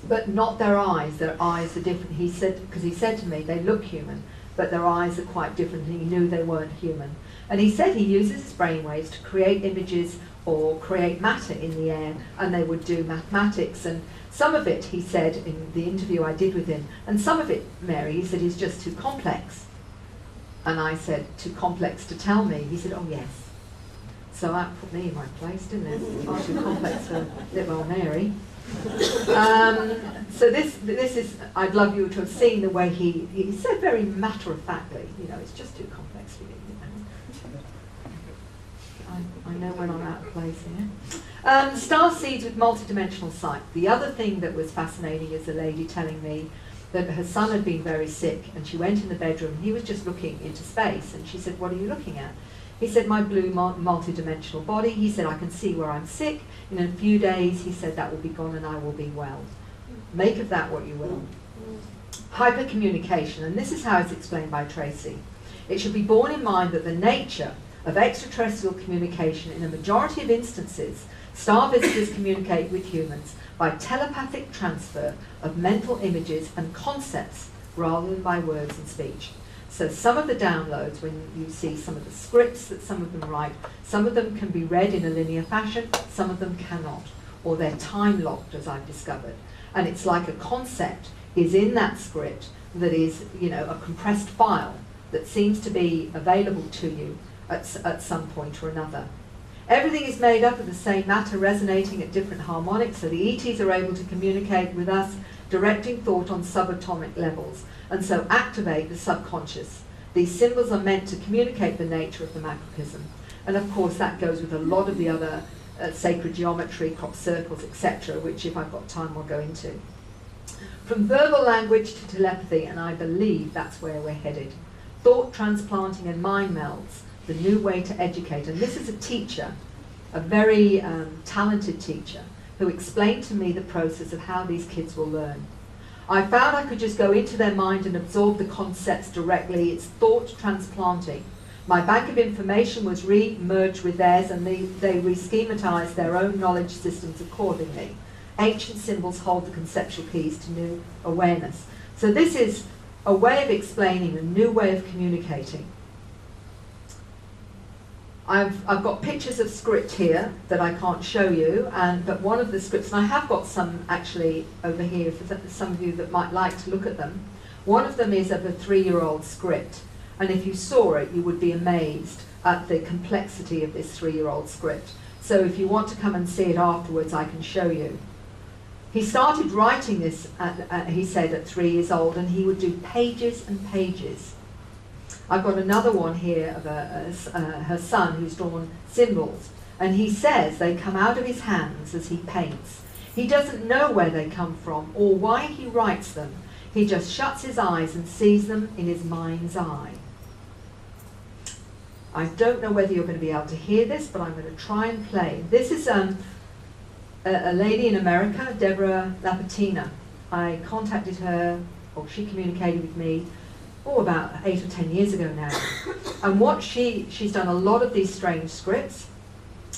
but not their eyes. Their eyes are different. He said, because he said to me, they look human, but their eyes are quite different, and he knew they weren't human. And he said he uses his brainwaves to create images or create matter in the air, and they would do mathematics. And some of it, he said in the interview I did with him, and some of it, Mary, he said, is just too complex. And I said, too complex to tell me? He said, oh yes. So that put me in my place, didn't it? Far too complex for little old Mary. So this is, I'd love you to have seen the way he said very matter-of-factly, you know, it's just too complex for you. I know when I'm out of place here. Star seeds with multidimensional sight. The other thing that was fascinating is a lady telling me that her son had been very sick, and she went in the bedroom and he was just looking into space, and she said, what are you looking at? He said, my blue multidimensional body. He said, I can see where I'm sick. In a few days, he said, that will be gone and I will be well. Make of that what you will. Hypercommunication, and this is how it's explained by Tracy. It should be borne in mind that the nature of extraterrestrial communication, in a majority of instances, star visitors communicate with humans by telepathic transfer of mental images and concepts rather than by words and speech. So some of the downloads, when you see some of the scripts that some of them write, some of them can be read in a linear fashion, some of them cannot, or they're time locked, as I've discovered. And it's like a concept is in that script that is, you know, a compressed file that seems to be available to you at some point or another. Everything is made up of the same matter resonating at different harmonics, so the ETs are able to communicate with us, directing thought on subatomic levels, and so activate the subconscious. These symbols are meant to communicate the nature of the macrocosm. And of course that goes with a lot of the other sacred geometry, crop circles, etc., which if I've got time I'll go into. From verbal language to telepathy, and I believe that's where we're headed. Thought transplanting and mind melds, the new way to educate. And this is a teacher, a very talented teacher, who explained to me the process of how these kids will learn. I found I could just go into their mind and absorb the concepts directly. It's thought transplanting. My bank of information was re-merged with theirs, and they re-schematized their own knowledge systems accordingly. Ancient symbols hold the conceptual keys to new awareness. So this is a way of explaining, a new way of communicating. I've got pictures of script here that I can't show you, but one of the scripts, and I have got some actually over here for some of you that might like to look at them. One of them is of a 3-year-old script, and if you saw it, you would be amazed at the complexity of this 3-year-old script. So if you want to come and see it afterwards, I can show you. He started writing this, he said, at 3 years old, and he would do pages and pages. I've got another one here of her son who's drawn symbols, and he says they come out of his hands as he paints. He doesn't know where they come from or why he writes them. He just shuts his eyes and sees them in his mind's eye. I don't know whether you're going to be able to hear this, but I'm going to try and play. This is a lady in America, Deborah Lapatina. I contacted her, or she communicated with me, about 8 or 10 years ago now. And what she's done a lot of these strange scripts,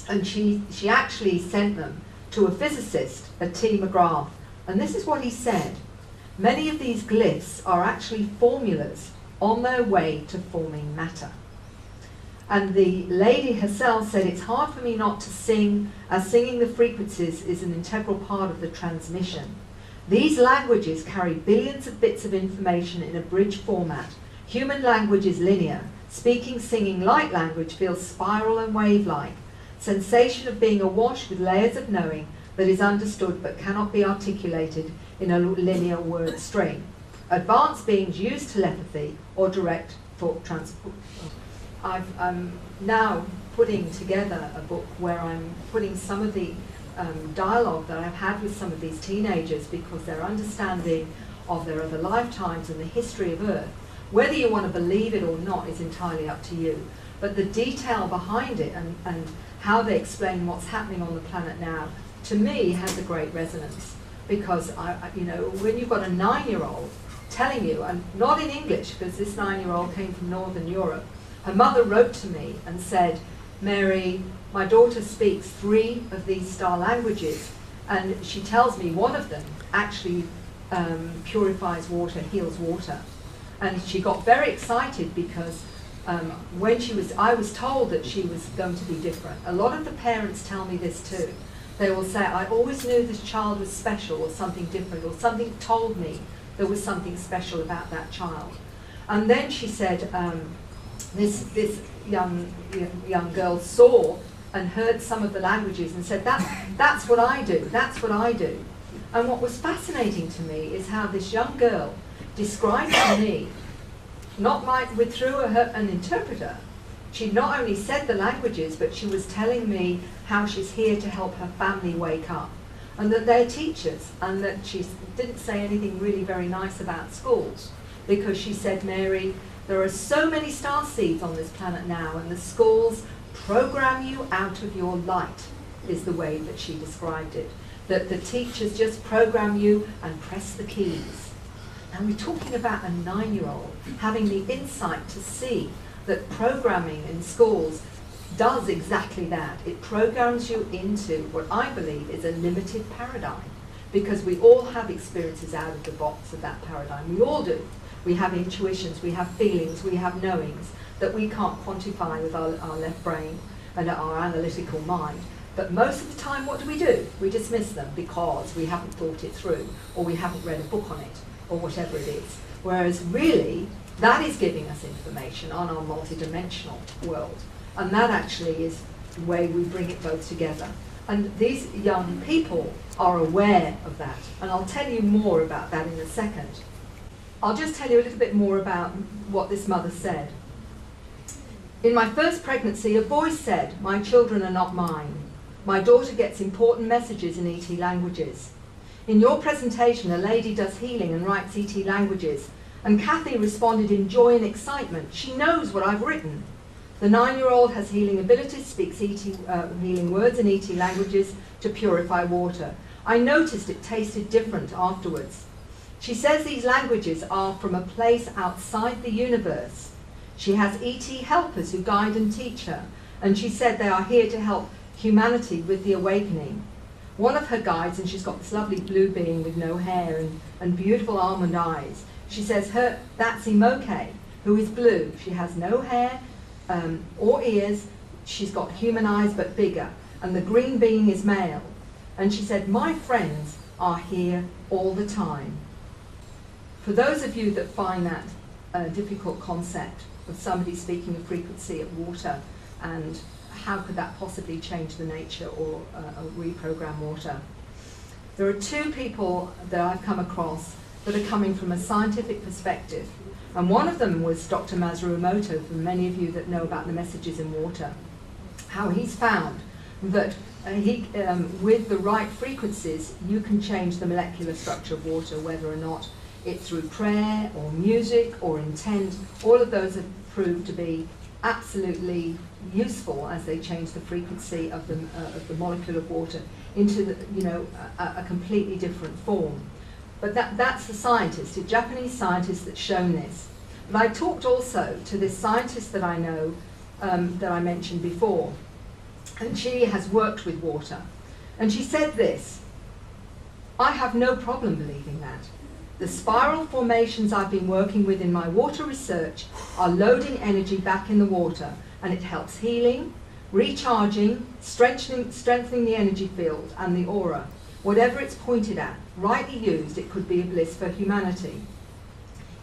and she actually sent them to a physicist at T. McGrath. And this is what he said. Many of these glyphs are actually formulas on their way to forming matter. And the lady herself said, it's hard for me not to sing, as singing the frequencies is an integral part of the transmission. These languages carry billions of bits of information in a bridge format. Human language is linear. Speaking, singing light language feels spiral and wave-like. Sensation of being awash with layers of knowing that is understood but cannot be articulated in a linear word stream. Advanced beings use telepathy or direct thought transport. I'm now putting together a book where I'm putting some of the dialogue that I've had with some of these teenagers, because their understanding of their other lifetimes and the history of Earth, whether you want to believe it or not is entirely up to you, but the detail behind it and how they explain what's happening on the planet now, to me has a great resonance, because you know, when you've got a 9-year-old telling you, and not in English, because this 9-year-old came from Northern Europe, Her mother wrote to me and said, Mary, my daughter speaks 3 of these star languages, and she tells me one of them actually purifies water, heals water. And she got very excited because I was told that she was going to be different. A lot of the parents tell me this too. They will say, I always knew this child was special or something different, or something told me there was something special about that child. And then she said, this young girl saw and heard some of the languages and said, that's what I do, that's what I do. And what was fascinating to me is how this young girl described to me, through an interpreter, she not only said the languages, but she was telling me how she's here to help her family wake up, and that they're teachers, and that she didn't say anything really very nice about schools, because she said, Mary, there are so many star seeds on this planet now, and the schools program you out of your light, is the way that she described it. That the teachers just program you and press the keys. And we're talking about a 9-year-old having the insight to see that programming in schools does exactly that. It programs you into what I believe is a limited paradigm, because we all have experiences out of the box of that paradigm. We all do. We have intuitions, we have feelings, we have knowings that we can't quantify with our left brain and our analytical mind. But most of the time, what do? We dismiss them because we haven't thought it through, or we haven't read a book on it, or whatever it is. Whereas really, that is giving us information on our multidimensional world. And that actually is the way we bring it both together. And these young people are aware of that. And I'll tell you more about that in a second. I'll just tell you a little bit more about what this mother said. In my first pregnancy, a voice said, my children are not mine. My daughter gets important messages in ET languages. In your presentation, a lady does healing and writes ET languages, and Kathy responded in joy and excitement. She knows what I've written. The 9-year-old has healing abilities, speaks healing words in ET languages to purify water. I noticed it tasted different afterwards. She says these languages are from a place outside the universe. She has ET helpers who guide and teach her, and she said they are here to help humanity with the awakening. One of her guides, and she's got this lovely blue being with no hair and beautiful almond eyes, she says that's Imoke, who is blue. She has no hair or ears. She's got human eyes but bigger, and the green being is male. And she said, my friends are here all the time. For those of you that find that a difficult concept of somebody speaking a frequency of water, and how could that possibly change the nature or reprogram water? There are 2 people that I've come across that are coming from a scientific perspective. And one of them was Dr. Masaru Emoto, for many of you that know about the messages in water. How he's found that with the right frequencies, you can change the molecular structure of water, whether or not it's through prayer or music or intent. All of those have proved to be absolutely useful as they change the frequency of the molecule of water into a completely different form. But that's the scientist, a Japanese scientist that's shown this. But I talked also to this scientist that I know that I mentioned before, and she has worked with water. And she said this, I have no problem believing that. The spiral formations I've been working with in my water research are loading energy back in the water, and it helps healing, recharging, strengthening the energy field and the aura. Whatever it's pointed at, rightly used, it could be a bliss for humanity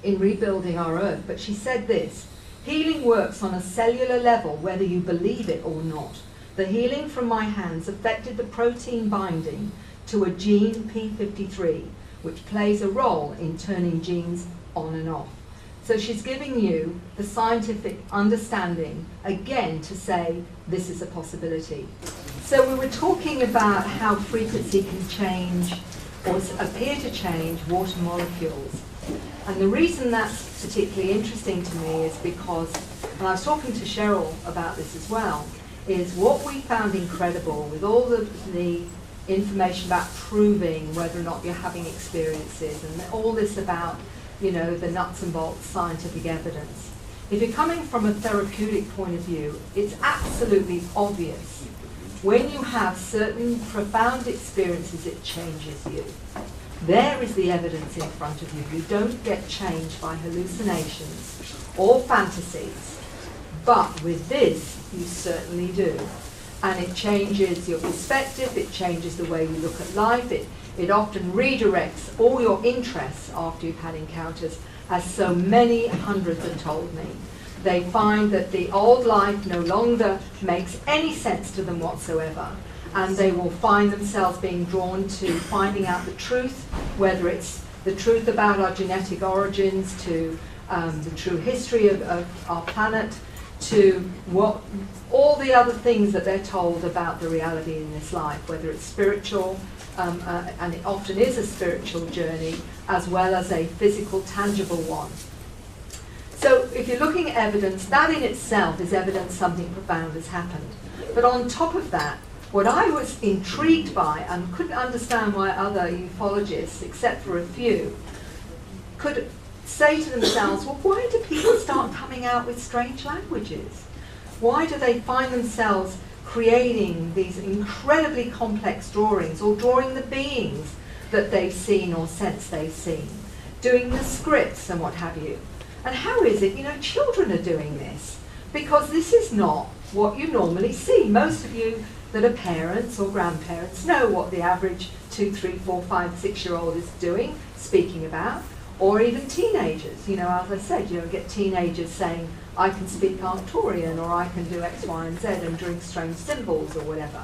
in rebuilding our earth. But she said this, healing works on a cellular level whether you believe it or not. The healing from my hands affected the protein binding to a gene P53, which plays a role in turning genes on and off. So she's giving you the scientific understanding, again, to say this is a possibility. So we were talking about how frequency can change or appear to change water molecules. And the reason that's particularly interesting to me is because, and I was talking to Cheryl about this as well, is what we found incredible with all the information about proving whether or not you're having experiences and all this about, the nuts and bolts scientific evidence, If you're coming from a therapeutic point of view, it's absolutely obvious. When you have certain profound experiences, it changes you. There is the evidence in front of you. You don't get changed by hallucinations or fantasies. But with this, you certainly do. And it changes your perspective, it changes the way you look at life, it often redirects all your interests after you've had encounters, as so many hundreds have told me. They find that the old life no longer makes any sense to them whatsoever, and they will find themselves being drawn to finding out the truth, whether it's the truth about our genetic origins, to the true history of our planet, to what all the other things that they're told about the reality in this life, whether it's spiritual, and it often is a spiritual journey, as well as a physical, tangible one. So if you're looking at evidence, that in itself is evidence something profound has happened. But on top of that, what I was intrigued by, and couldn't understand why other ufologists, except for a few, could say to themselves, well, why do people start coming out with strange languages? Why do they find themselves creating these incredibly complex drawings, or drawing the beings that they've seen or sense they've seen, doing the scripts and what have you? And how is it, children are doing this? Because this is not what you normally see. Most of you that are parents or grandparents know what the average 2, 3, 4, 5, 6-year-old is doing, speaking about, or even teenagers. As I said, get teenagers saying, I can speak Arcturian, or I can do X, Y, and Z, and drink strange symbols, or whatever.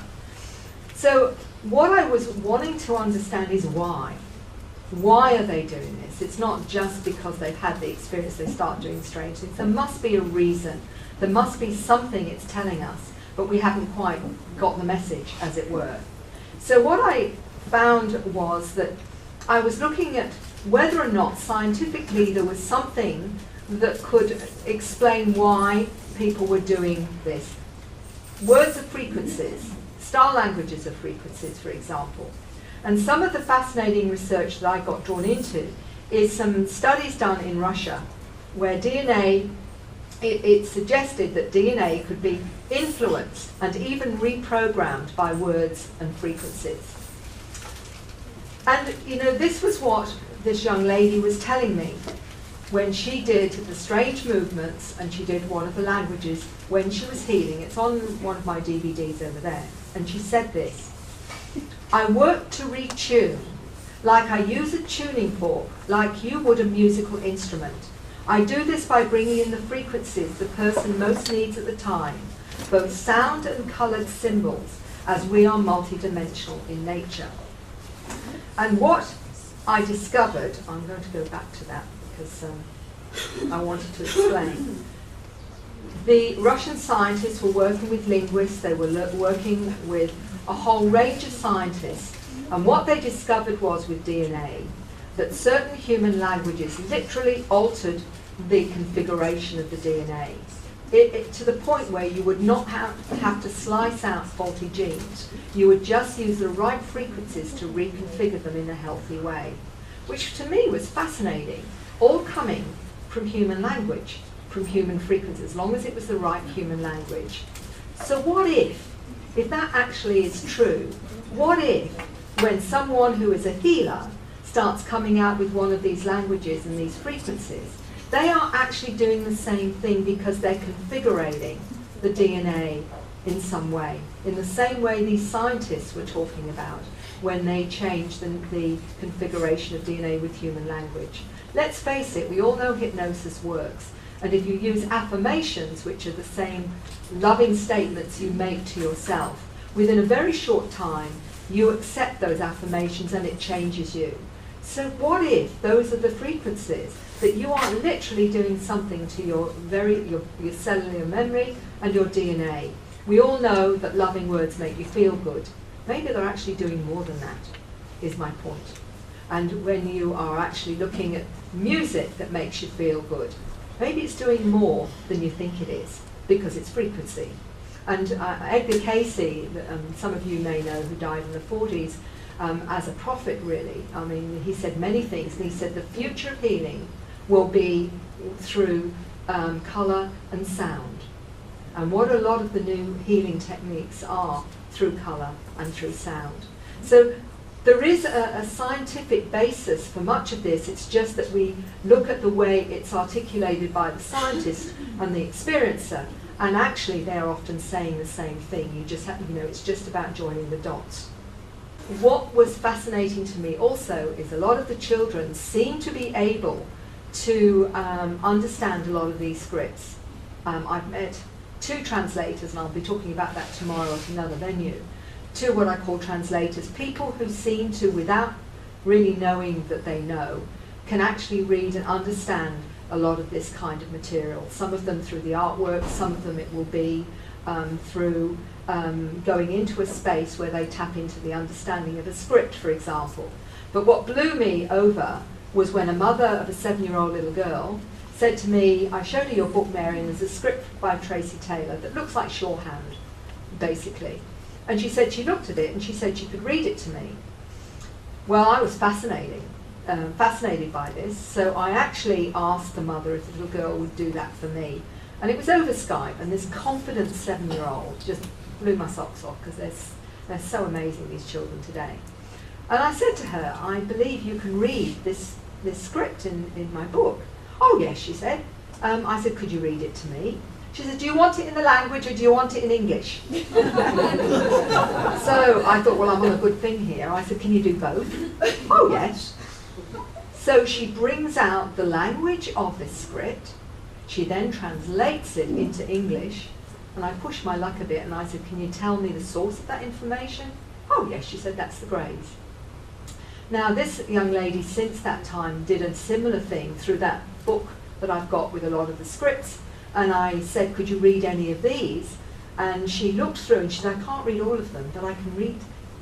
So what I was wanting to understand is why. Why are they doing this? It's not just because they've had the experience they start doing strange things. There must be a reason. There must be something it's telling us, but we haven't quite got the message, as it were. So what I found was that I was looking at whether or not scientifically there was something that could explain why people were doing this. Words are frequencies. Star languages are frequencies, for example. And some of the fascinating research that I got drawn into is some studies done in Russia where DNA, it suggested that DNA could be influenced and even reprogrammed by words and frequencies. And this was what this young lady was telling me when she did the strange movements, and she did one of the languages when she was healing. It's on one of my DVDs over there. And she said this: I work to retune, like I use a tuning fork, like you would a musical instrument. I do this by bringing in the frequencies the person most needs at the time, both sound and coloured symbols, as we are multidimensional in nature. And what I discovered, I'm going to go back to that because I wanted to explain. The Russian scientists were working with linguists, they were working with a whole range of scientists, and what they discovered was with DNA that certain human languages literally altered the configuration of the DNA to the point where you would not have to slice out faulty genes. You would just use the right frequencies to reconfigure them in a healthy way, which to me was fascinating, all coming from human language, from human frequencies, as long as it was the right human language. So what if that actually is true, what if when someone who is a healer starts coming out with one of these languages and these frequencies, they are actually doing the same thing because they're configuring the DNA in some way, in the same way these scientists were talking about when they changed the configuration of DNA with human language. Let's face it, we all know hypnosis works. And if you use affirmations, which are the same loving statements you make to yourself, within a very short time, you accept those affirmations and it changes you. So what if those are the frequencies that you are literally doing something to your cellular memory and your DNA? We all know that loving words make you feel good. Maybe they're actually doing more than that, is my point. And when you are actually looking at music that makes you feel good, maybe it's doing more than you think it is, because it's frequency. And Edgar Cayce, some of you may know, who died in the 40s, as a prophet really. He said many things, and he said the future of healing will be through colour and sound. And what a lot of the new healing techniques are through colour and through sound. So there is a scientific basis for much of this. It's just that we look at the way it's articulated by the scientist and the experiencer, and actually they're often saying the same thing. You just have, it's just about joining the dots. What was fascinating to me also is a lot of the children seem to be able to understand a lot of these scripts. I've met 2 translators, and I'll be talking about that tomorrow at another venue. 2 what I call translators, people who seem to, without really knowing that they know, can actually read and understand a lot of this kind of material. Some of them through the artwork, some of them it will be through going into a space where they tap into the understanding of a script, for example. But what blew me over was when a mother of a 7-year-old little girl said to me, I showed her your book, Mary, and there's a script by Tracy Taylor that looks like shorthand, basically. And she said she looked at it and she said she could read it to me. Well, I was fascinated by this, so I actually asked the mother if the little girl would do that for me. And it was over Skype, and this confident 7-year-old just blew my socks off, because they're so amazing, these children today. And I said to her, I believe you can read this script in my book. Oh yes, she said. I said, could you read it to me? She said, do you want it in the language or do you want it in English? So I thought, well, I'm on a good thing here. I said, can you do both? Oh yes. So she brings out the language of this script. She then translates it into English. And I pushed my luck a bit and I said, can you tell me the source of that information? Oh yes, she said, that's the Greys. Now this young lady since that time did a similar thing through that book that I've got with a lot of the scripts. And I said, could you read any of these? And she looked through and she said, I can't read all of them, but I can read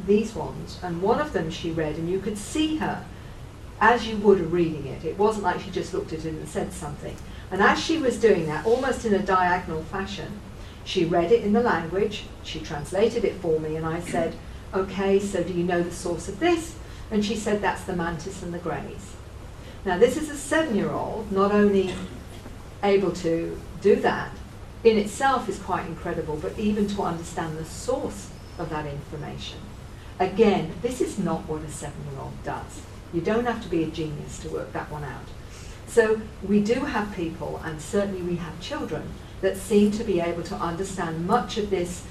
these ones. And one of them she read, and you could see her as you would have reading it. It wasn't like she just looked at it and said something. And as she was doing that, almost in a diagonal fashion, she read it in the language, she translated it for me, and I said, okay, so do you know the source of this? And she said, that's the mantis and the Greys. Now this is a 7-year-old, not only able to do that, in itself is quite incredible, but even to understand the source of that information. Again, this is not what a 7-year-old does. You don't have to be a genius to work that one out. So we do have people, and certainly we have children, that seem to be able to understand much of this,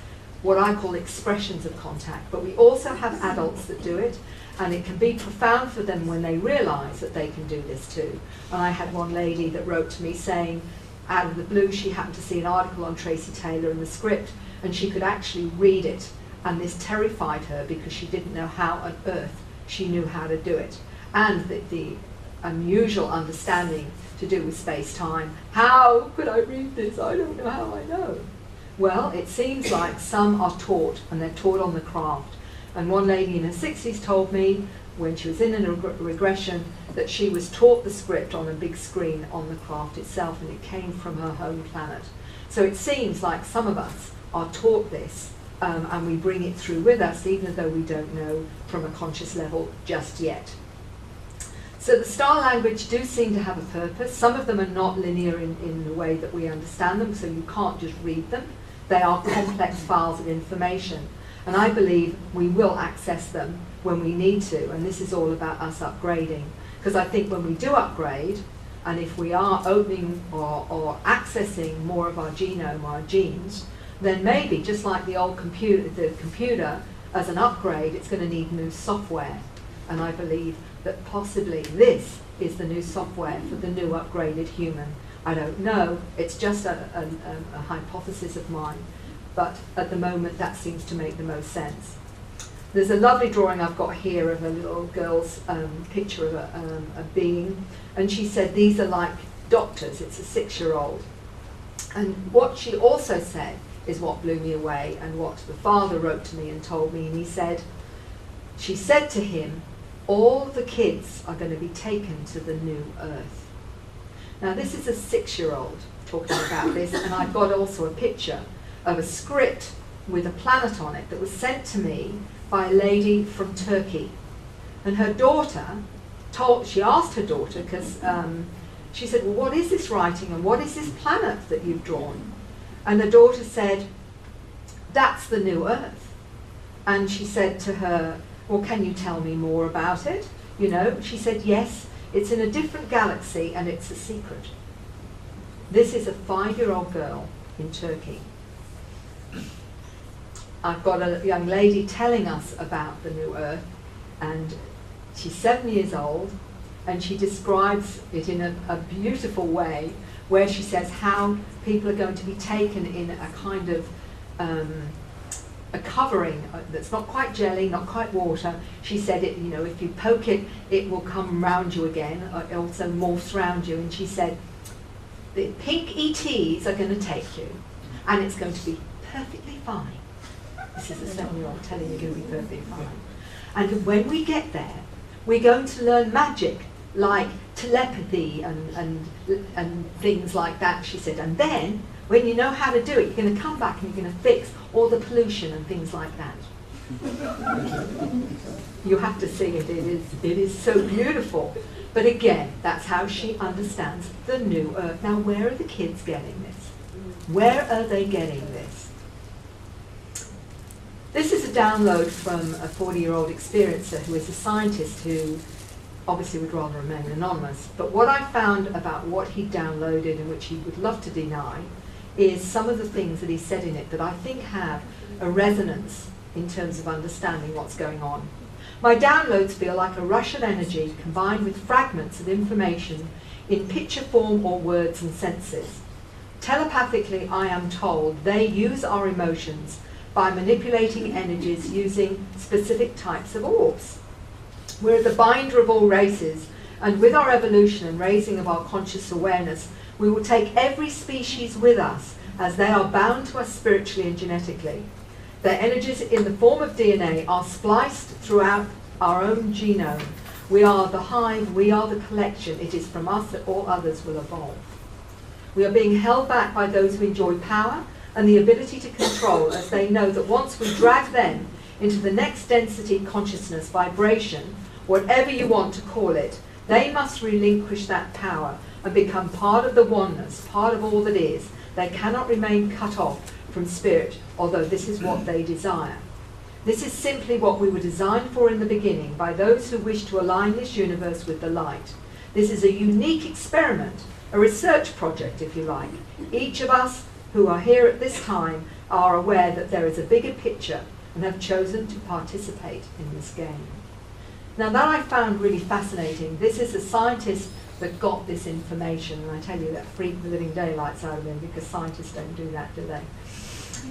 what I call expressions of contact, but we also have adults that do it, and it can be profound for them when they realise that they can do this too. And I had one lady that wrote to me saying, out of the blue, she happened to see an article on Tracy Taylor in the script, and she could actually read it, and this terrified her because she didn't know how on earth she knew how to do it. And the unusual understanding to do with space-time. How could I read this? I don't know how I know. Well, it seems like some are taught, and they're taught on the craft. And one lady in her 60s told me, when she was in a regression, that she was taught the script on a big screen on the craft itself, and it came from her home planet. So it seems like some of us are taught this, and we bring it through with us, even though we don't know from a conscious level just yet. So the star language do seem to have a purpose. Some of them are not linear in the way that we understand them, so you can't just read them. They are complex files of information. And I believe we will access them when we need to, and this is all about us upgrading. Because I think when we do upgrade, and if we are opening or accessing more of our genome, our genes, then maybe, just like the old computer, as an upgrade, it's going to need new software. And I believe that possibly this is the new software for the new upgraded human. I don't know, it's just a hypothesis of mine, but at the moment that seems to make the most sense. There's a lovely drawing I've got here of a little girl's picture of a being, and she said these are like doctors. It's a 6-year-old. And what she also said is what blew me away, and what the father wrote to me and told me, and he said, she said to him, all the kids are going to be taken to the new earth. Now this is a 6-year-old talking about this, and I've got also a picture of a script with a planet on it that was sent to me by a lady from Turkey. And her daughter she asked her daughter, because she said, well, what is this writing and what is this planet that you've drawn? And the daughter said, that's the new Earth. And she said to her, well, can you tell me more about it? You know, she said, yes, it's in a different galaxy and it's a secret. This is a 5-year-old girl in Turkey. I've got a young lady telling us about the new Earth, and she's 7 years old, and she describes it in a beautiful way, where she says how people are going to be taken in a kind of a covering that's not quite jelly, not quite water. She said, it, you know, if you poke it, it will come round you again. It also morphs round you. And she said, the pink ETs are going to take you, and it's going to be perfectly fine. This is a 7-year-old telling you you're going to be perfectly fine. And when we get there, we're going to learn magic, like telepathy and things like that, she said. And then, when you know how to do it, you're going to come back and you're going to fix all the pollution and things like that. You have to see it. It is so beautiful. But again, that's how she understands the new Earth. Now, where are the kids getting this? Where are they getting this? This is a download from a 40-year-old experiencer who is a scientist who obviously would rather remain anonymous. But what I found about what he downloaded, and which he would love to deny, is some of the things that he said in it that I think have a resonance in terms of understanding what's going on. My downloads feel like a rush of energy combined with fragments of information in picture form or words and senses. Telepathically, I am told they use our emotions by manipulating energies using specific types of orbs. We're the binder of all races, and with our evolution and raising of our conscious awareness, we will take every species with us as they are bound to us spiritually and genetically. Their energies in the form of DNA are spliced throughout our own genome. We are the hive, we are the collection. It is from us that all others will evolve. We are being held back by those who enjoy power and the ability to control, as they know that once we drag them into the next density consciousness, vibration, whatever you want to call it, they must relinquish that power and become part of the oneness, part of all that is. They cannot remain cut off from spirit, although this is what they desire. This is simply what we were designed for in the beginning by those who wish to align this universe with the light. This is a unique experiment, a research project, if you like. Each of us who are here at this time are aware that there is a bigger picture and have chosen to participate in this game. Now, that I found really fascinating. This is a scientist that got this information, and I tell you, that freaked the living daylights out of him, because scientists don't do that, do they?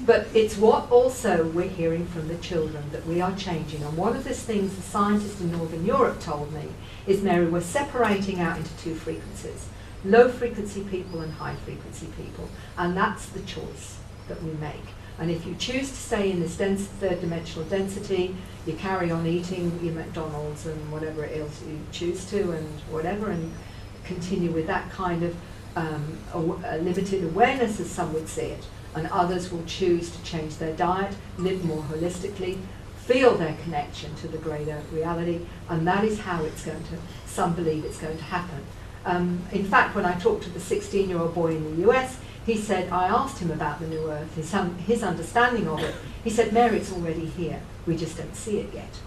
But it's what also we're hearing from the children, that we are changing. And one of the things the scientist in Northern Europe told me is, Mary, we're separating out into two frequencies, low frequency people and high frequency people, and that's the choice that we make. And if you choose to stay in this third dimensional density, you carry on eating your McDonald's and whatever else you choose to, and whatever, and continue with that kind of a limited awareness, as some would see it. And others will choose to change their diet, live more holistically, feel their connection to the greater reality, and that is how it's going to, some believe it's going to happen. In fact, when I talked to the 16-year-old boy in the US, he said, I asked him about the new Earth, his understanding of it. He said, Mary, it's already here. We just don't see it yet.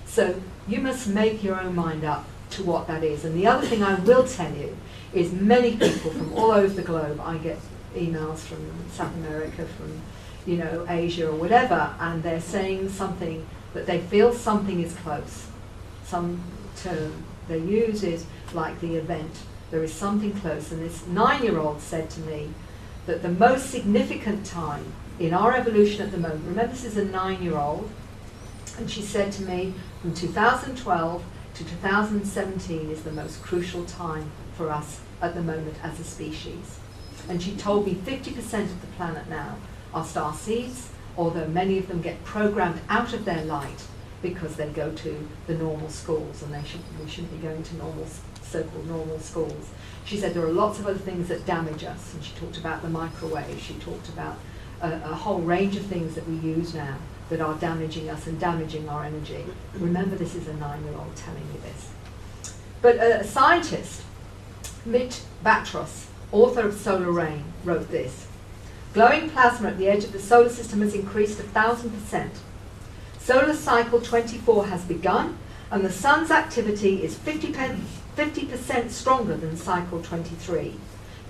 So you must make your own mind up to what that is. And the other thing I will tell you is many people from all over the globe, I get emails from South America, from Asia or whatever, and they're saying something that they feel something is close. Some term they use is like the event. There is something close. And this 9-year-old said to me that the most significant time in our evolution at the moment, remember this is a 9-year-old, and she said to me, from 2012 to 2017 is the most crucial time for us at the moment as a species. And she told me 50% of the planet now are star seeds, although many of them get programmed out of their light because they go to the normal schools, and we shouldn't be going to so-called normal schools. She said there are lots of other things that damage us, and she talked about the microwave. She talked about a whole range of things that we use now that are damaging us and damaging our energy. Remember, this is a 9-year-old telling you this. But a scientist Mitch Batros, author of Solar Rain, wrote this: glowing plasma at the edge of the solar system has increased 1,000%. Solar cycle 24 has begun, and the sun's activity is 50% stronger than cycle 23.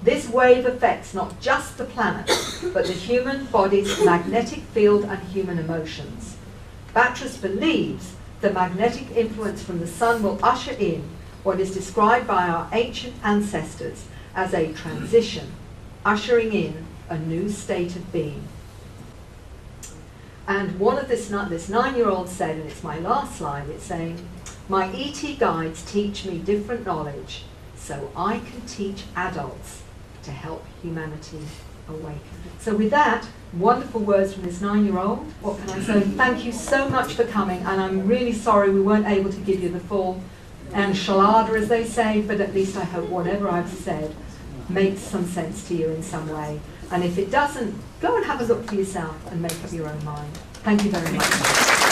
This wave affects not just the planet, but the human body's magnetic field and human emotions. Batros believes the magnetic influence from the sun will usher in what is described by our ancient ancestors as a transition, ushering in a new state of being. And one of this 9-year-old said, and it's my last slide, it's saying, my ET guides teach me different knowledge, so I can teach adults to help humanity awaken. So with that, wonderful words from this 9-year-old, what can I say? Thank you so much for coming, and I'm really sorry we weren't able to give you the full enchilada, as they say, but at least I hope whatever I've said makes some sense to you in some way. And if it doesn't, go and have a look for yourself and make up your own mind. Thank you very much.